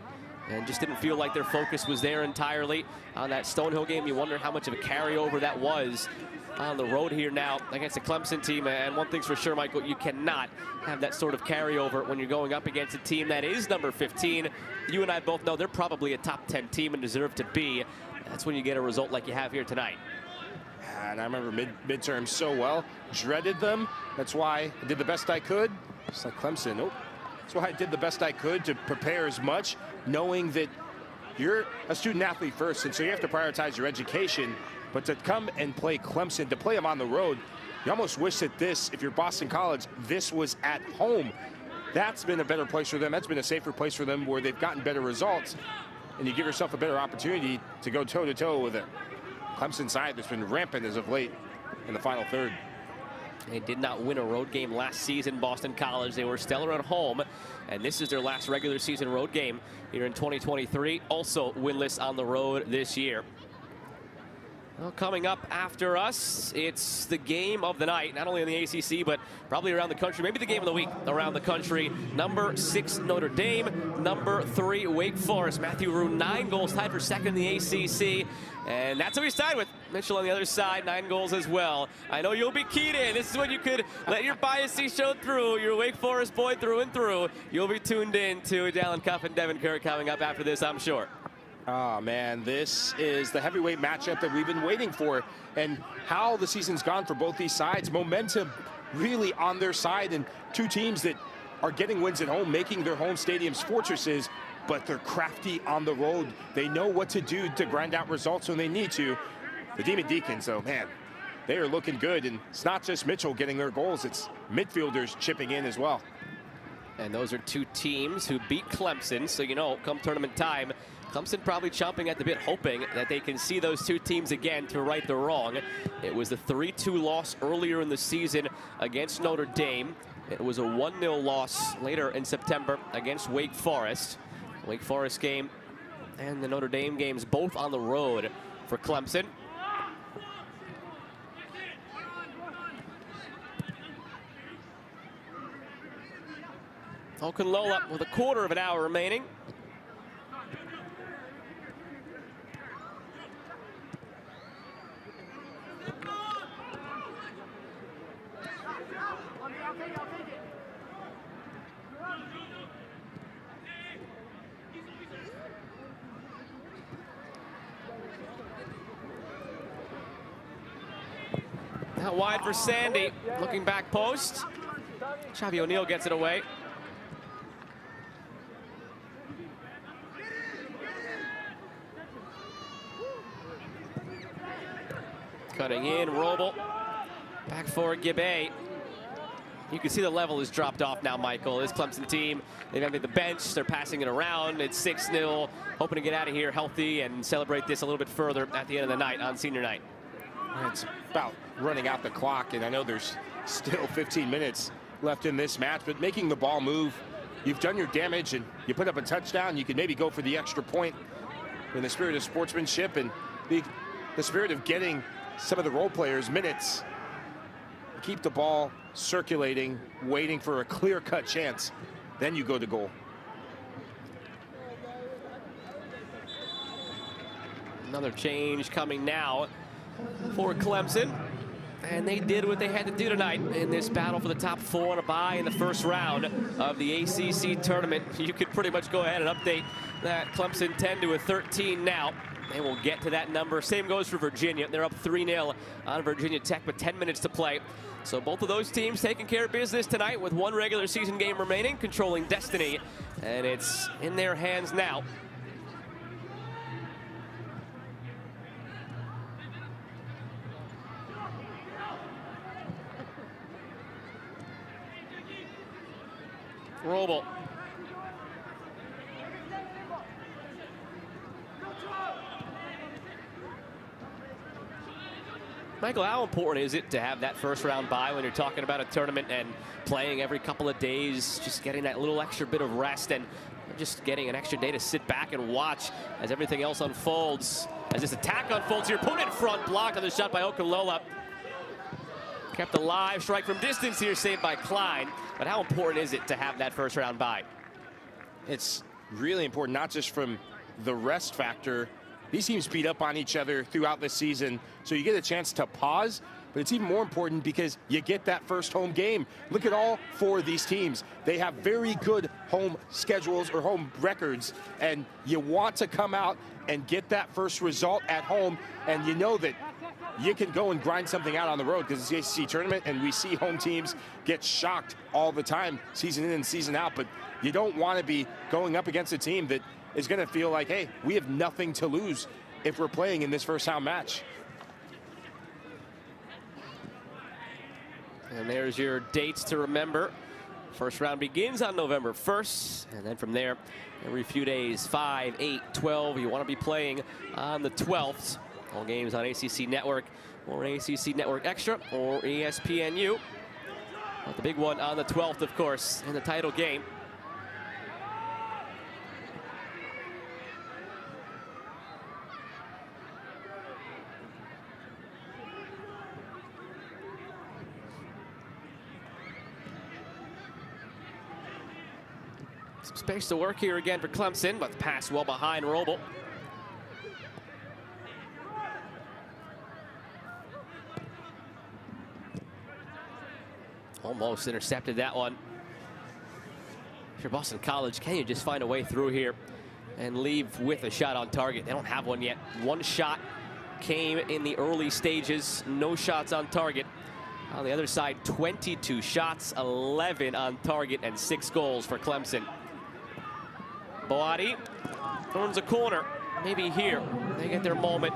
and just didn't feel like their focus was there entirely on that Stonehill game. You wonder how much of a carryover that was on the road here now against the Clemson team. And one thing's for sure, Michael, you cannot have that sort of carryover when you're going up against a team that is number 15. You and I both know they're probably a top 10 team and deserve to be. That's when you get a result like you have here tonight. And I remember midterms so well. Dreaded them. That's why I did the best I could. Just like Clemson. Nope. That's why I did the best I could to prepare as much, knowing that you're a student athlete first, and so you have to prioritize your education. But to come and play Clemson, to play them on the road, you almost wish that this, if you're Boston College, this was at home. That's been a better place for them. That's been a safer place for them where they've gotten better results. And you give yourself a better opportunity to go toe-to-toe with a Clemson side that's been rampant as of late in the final third. They did not win a road game last season, Boston College. They were stellar at home, and this is their last regular season road game here in 2023. Also winless on the road this year. Well, coming up after us, it's the game of the night, not only in the ACC, but probably around the country, maybe the game of the week around the country. Number 6, Notre Dame. Number 3, Wake Forest. Matthew Rue, 9 goals, tied for second in the ACC. And that's who he's tied with. Mitchell on the other side, 9 goals as well. I know you'll be keyed in. This is when you could let your biases show through. You're a Wake Forest boy through and through. You'll be tuned in to Dallin Cuff and Devin Kerr coming up after this, I'm sure. Oh, man, this is the heavyweight matchup that we've been waiting for. And how the season's gone for both these sides. Momentum really on their side, and two teams that are getting wins at home, making their home stadiums fortresses, but they're crafty on the road. They know what to do to grind out results when they need to. The Demon Deacons, though, man, they are looking good. And it's not just Mitchell getting their goals, it's midfielders chipping in as well. And those are two teams who beat Clemson, so you know, come tournament time, Clemson probably chomping at the bit, hoping that they can see those two teams again to right the wrong. It was the 3-2 loss earlier in the season against Notre Dame. It was a 1-0 loss later in September against Wake Forest. Wake Forest game and the Notre Dame games both on the road for Clemson. Okunlola with a quarter of an hour remaining. Out wide for Sandy, looking back post. Xavi O'Neal gets it away. Cutting in, Roble. Back for Gibbe. You can see the level has dropped off now, Michael. This Clemson team, they've emptied the bench. They're passing it around. It's 6-0. Hoping to get out of here healthy and celebrate this a little bit further at the end of the night on senior night. It's about running out the clock, and I know there's still 15 minutes left in this match, but making the ball move, you've done your damage, and you put up a touchdown. You can maybe go for the extra point in the spirit of sportsmanship and the spirit of getting some of the role players minutes. Keep the ball circulating, waiting for a clear-cut chance. Then you go to goal. Another change coming now for Clemson. And they did what they had to do tonight in this battle for the top 4 and a bye in the first round of the ACC tournament. You could pretty much go ahead and update that Clemson 10 to a 13 now. They will get to that number. Same goes for Virginia. They're up 3-0 on Virginia Tech with 10 minutes to play. So both of those teams taking care of business tonight with one regular season game remaining, controlling destiny. And it's in their hands now. Roble. Michael, how important is it to have that first round bye when you're talking about a tournament and playing every couple of days, just getting that little extra bit of rest and just getting an extra day to sit back and watch as everything else unfolds? As this attack unfolds here, put in front, blocked on the shot by Okunlola. Kept alive, strike from distance here, saved by Klein. But how important is it to have that first round bye? It's really important, not just from the rest factor. These teams beat up on each other throughout the season, so you get a chance to pause, but it's even more important because you get that first home game. Look at all 4 of these teams. They have very good home schedules or home records, and you want to come out and get that first result at home, and you know that you can go and grind something out on the road because it's the ACC tournament, and we see home teams get shocked all the time, season in and season out, but you don't want to be going up against a team that is going to feel like, hey, we have nothing to lose if we're playing in this first round match. And there's your dates to remember. First round begins on November 1st, and then from there, every few days, 5, 8, 12, you want to be playing on the 12th. All games on ACC Network or ACC Network Extra or ESPNU. But the big one on the 12th, of course, in the title game. Some space to work here again for Clemson, but the pass well behind Roble. Almost intercepted that one. If you're Boston College, can you just find a way through here? and leave with a shot on target. They don't have one yet. One shot came in the early stages. No shots on target. On the other side, 22 shots, 11 on target, and 6 goals for Clemson. Boati turns a corner. Maybe here they get their moment.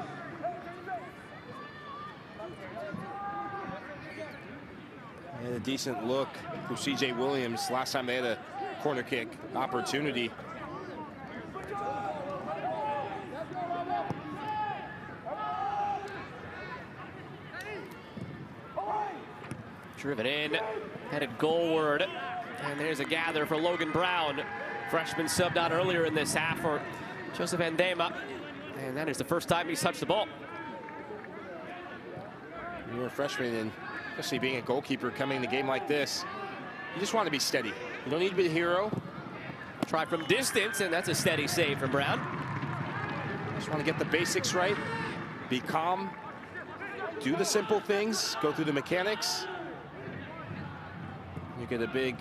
And a decent look for C.J. Williams. Last time they had a corner kick opportunity. Driven in, headed goalward, and there's a gather for Logan Brown. Freshman subbed out earlier in this half for Joseph Andema, and that is the first time he's touched the ball. You're a freshman, and especially being a goalkeeper coming in a game like this, you just want to be steady. You don't need to be a hero. Try from distance, and that's a steady save from Brown. Just want to get the basics right, be calm, do the simple things, go through the mechanics. You get a big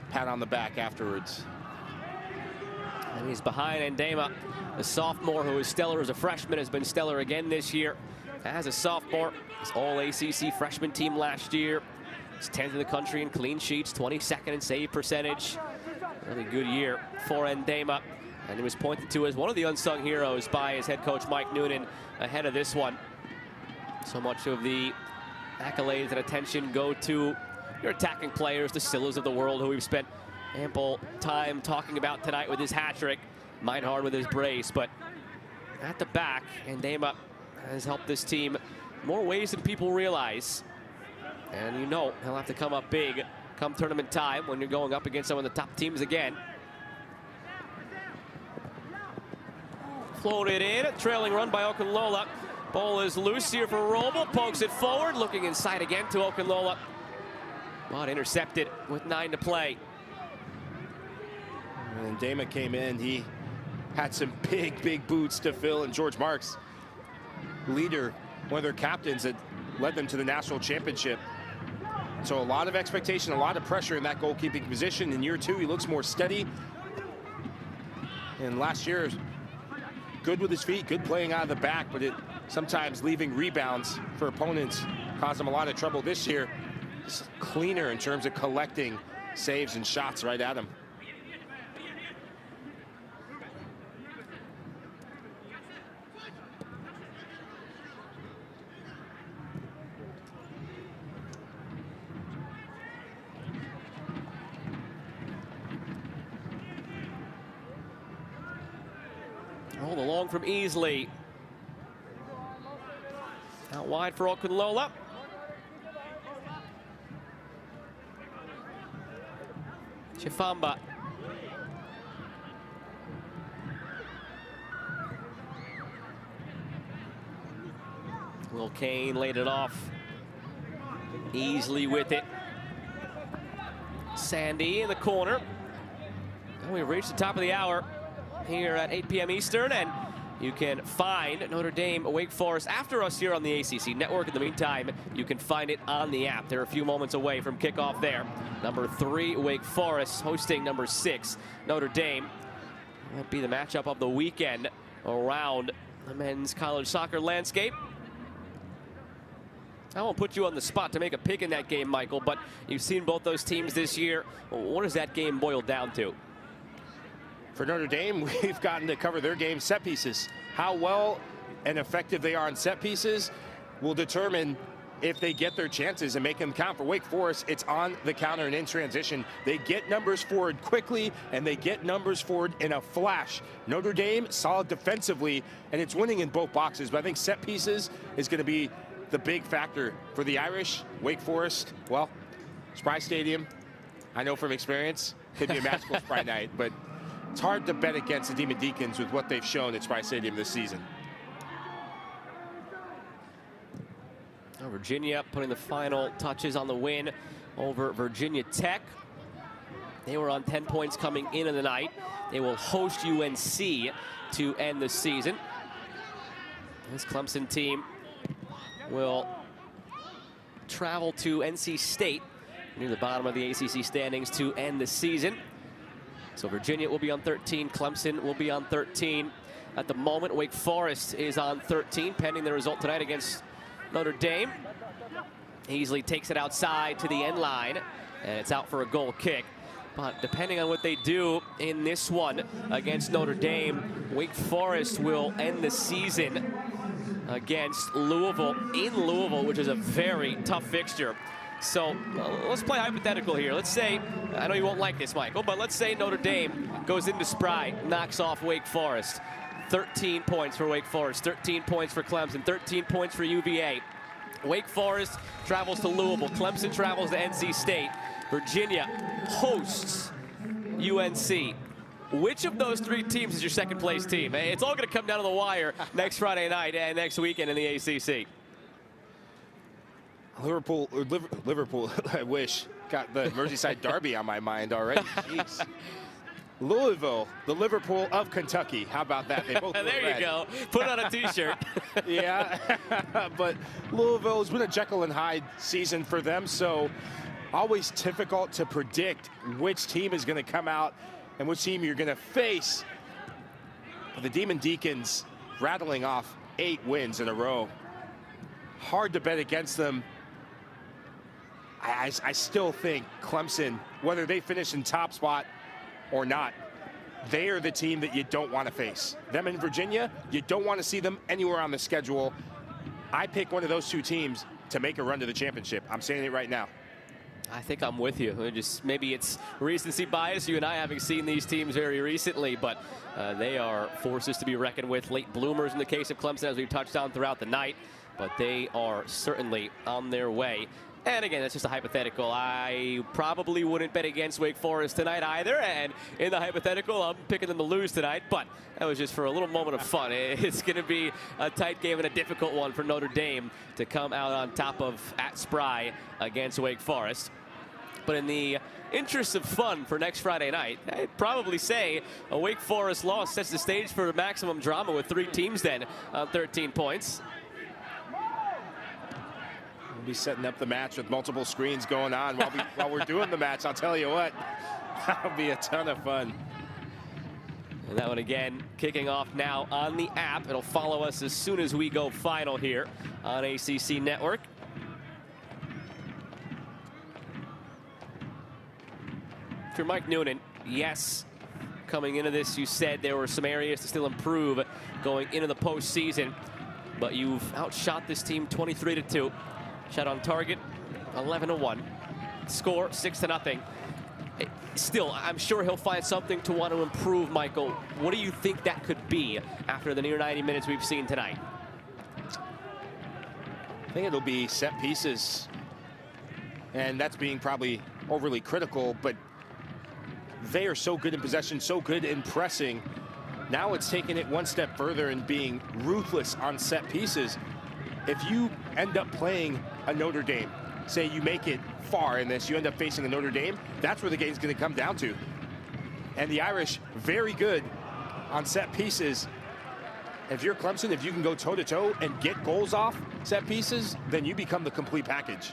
pat on the back afterwards. And he's behind Andema, a sophomore who is stellar as a freshman, has been stellar again this year. As a sophomore, his all-ACC freshman team last year. He's 10th in the country in clean sheets, 22nd in save percentage. Really good year for Andema. And he was pointed to as one of the unsung heroes by his head coach, Mike Noonan, ahead of this one. So much of the accolades and attention go to your attacking players, the Sillas of the world, who we've spent ample time talking about tonight with his hat trick. Meinhard with his brace, but at the back, Andema has helped this team more ways than people realize. And you know he'll have to come up big come tournament time when you're going up against some of the top teams again. Floated in, trailing run by Okunlola. Ball is loose here for Roble, pokes it forward, looking inside again to Okunlola. But intercepted with 9 to play. And Andema came in, he had some big boots to fill, and George Marks, leader, one of their captains that led them to the national championship. So a lot of expectation, a lot of pressure in that goalkeeping position. In year 2, he looks more steady. And last year, good with his feet, good playing out of the back, but it sometimes leaving rebounds for opponents caused him a lot of trouble this year. Just cleaner in terms of collecting saves and shots right at him. Rolled along from Easley. Out wide for Okunlola. Chifamba. Will Kane laid it off. Easley with it. Sandy in the corner. And we've reached the top of the hour here at 8 p.m. Eastern, and you can find Notre Dame Wake Forest after us here on the ACC Network. In the meantime, you can find it on the app. They're a few moments away from kickoff there. Number 3, Wake Forest, hosting number 6, Notre Dame. Might be the matchup of the weekend around the men's college soccer landscape. I won't put you on the spot to make a pick in that game, Michael, but you've seen both those teams this year. What does that game boil down to? For Notre Dame, we've gotten to cover their game set pieces. How well and effective they are on set pieces will determine if they get their chances and make them count. For Wake Forest, it's on the counter and in transition. They get numbers forward quickly, and they get numbers forward in a flash. Notre Dame, solid defensively, and it's winning in both boxes. But I think set pieces is going to be the big factor for the Irish. Wake Forest, well, Spry Stadium, I know from experience, could be a magical Spry night, but it's hard to bet against the Demon Deacons with what they've shown at Spry Stadium this season. Now Virginia putting the final touches on the win over Virginia Tech. They were on 10 points coming into the night. They will host UNC to end the season. This Clemson team will travel to NC State near the bottom of the ACC standings to end the season. So Virginia will be on 13. Clemson will be on 13. At the moment, Wake Forest is on 13, pending the result tonight against Notre Dame. Easily takes it outside to the end line, and it's out for a goal kick. But depending on what they do in this one against Notre Dame, Wake Forest will end the season against Louisville in Louisville, which is a very tough fixture. So let's play hypothetical here. Let's say, I know you won't like this, Michael, but let's say Notre Dame goes into Spry, knocks off Wake Forest. 13 points for Wake Forest, 13 points for Clemson, 13 points for UVA. Wake Forest travels to Louisville. Clemson travels to NC State. Virginia hosts UNC. Which of those three teams is your second place team? It's all going to come down to the wire next Friday night and next weekend in the ACC. Liverpool, I wish, got the Merseyside Derby on my mind already. Jeez. Louisville, the Liverpool of Kentucky. How about that? They both there you go. Put on a T-shirt. Yeah, but Louisville has been a Jekyll and Hyde season for them, so always difficult to predict which team is going to come out and which team you're going to face. The Demon Deacons rattling off 8 wins in a row. Hard to bet against them. I still think Clemson, whether they finish in top spot or not, they are the team that you don't want to face. Them in Virginia, you don't want to see them anywhere on the schedule. I pick one of those two teams to make a run to the championship. I'm saying it right now. I think I'm with you. Maybe it's recency bias, you and I having seen these teams very recently, but they are forces to be reckoned with. Late bloomers in the case of Clemson, as we've touched on throughout the night, but they are certainly on their way. And again, that's just a hypothetical. I probably wouldn't bet against Wake Forest tonight either. And in the hypothetical, I'm picking them to lose tonight. But that was just for a little moment of fun. It's going to be a tight game and a difficult one for Notre Dame to come out on top of at Spry against Wake Forest. But in the interest of fun for next Friday night, I'd probably say a Wake Forest loss sets the stage for maximum drama with 3 teams then on 13 points. Be setting up the match with multiple screens going on while we're doing the match. I'll tell you what, that'll be a ton of fun. And that one again kicking off now on the app. It'll follow us as soon as we go final here on ACC Network. If you're Mike Noonan, yes, coming into this you said there were some areas to still improve going into the postseason, but you've outshot this team 23-2. Shot on target, 11-1. Score, 6-0. Still, I'm sure he'll find something to want to improve, Michael. What do you think that could be after the near 90 minutes we've seen tonight? I think it'll be set pieces. And that's being probably overly critical, but they are so good in possession, so good in pressing. Now it's taking it one step further and being ruthless on set pieces. If you end up playing a Notre Dame, say you make it far in this, you end up facing a Notre Dame, that's where the game's going to come down to. And the Irish, very good on set pieces. If you're Clemson, if you can go toe-to-toe and get goals off set pieces, then you become the complete package.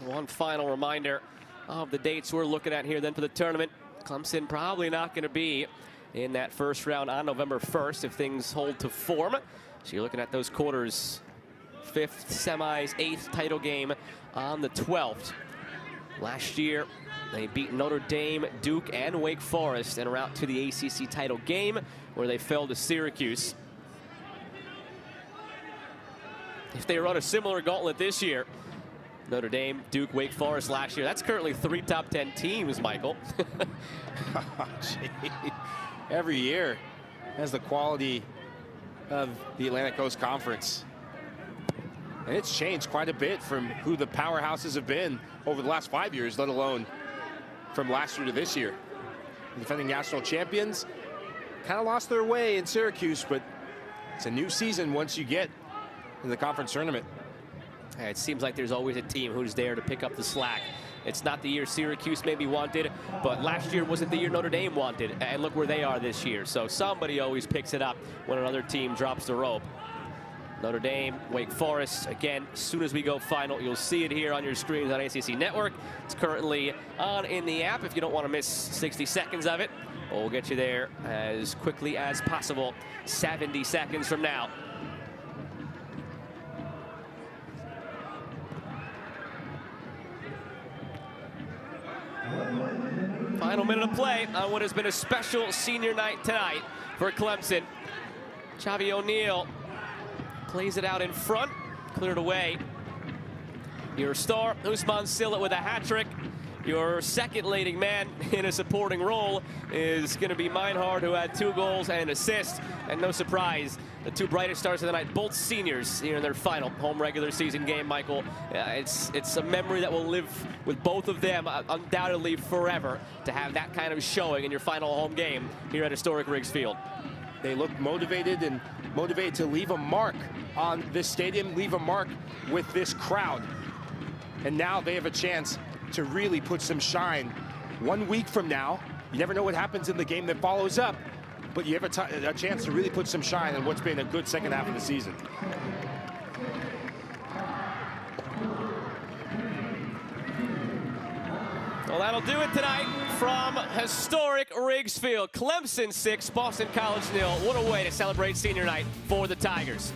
One final reminder of the dates we're looking at here then for the tournament. Clemson probably not going to be in that first round on November 1st if things hold to form. So you're looking at those quarters, 5th, semis, 8th title game on the 12th. Last year, they beat Notre Dame, Duke, and Wake Forest en route to the ACC title game where they fell to Syracuse. If they run a similar gauntlet this year, Notre Dame, Duke, Wake Forest last year. That's currently 3 top 10 teams, Michael. Every year has the quality of the Atlantic Coast Conference. And it's changed quite a bit from who the powerhouses have been over the last 5 years, let alone from last year to this year. The defending national champions kind of lost their way in Syracuse, but it's a new season once you get in the conference tournament. It seems like there's always a team who's there to pick up the slack. It's not the year Syracuse maybe wanted, but last year wasn't the year Notre Dame wanted. And look where they are this year. So somebody always picks it up when another team drops the rope. Notre Dame, Wake Forest. Again, as soon as we go final, you'll see it here on your screens on ACC Network. It's currently on in the app if you don't want to miss 60 seconds of it. We'll get you there as quickly as possible, 70 seconds from now. Final minute of play on what has been a special senior night tonight for Clemson. Chavi O'Neal plays it out in front, cleared away. Your star, Ousmane Sylla, with a hat trick. Your second leading man in a supporting role is going to be Meinhard, who had 2 goals and an assist. And no surprise, the 2 brightest stars of the night, both seniors here in their final home regular season game, Michael. It's a memory that will live with both of them undoubtedly forever, to have that kind of showing in your final home game here at historic Riggs Field. They look motivated to leave a mark on this stadium, leave a mark with this crowd. And now they have a chance to really put some shine. 1 week from now, you never know what happens in the game that follows up, but you have a chance to really put some shine on what's been a good second half of the season. Well, that'll do it tonight from historic Riggs Field. Clemson 6, Boston College 0. What a way to celebrate senior night for the Tigers.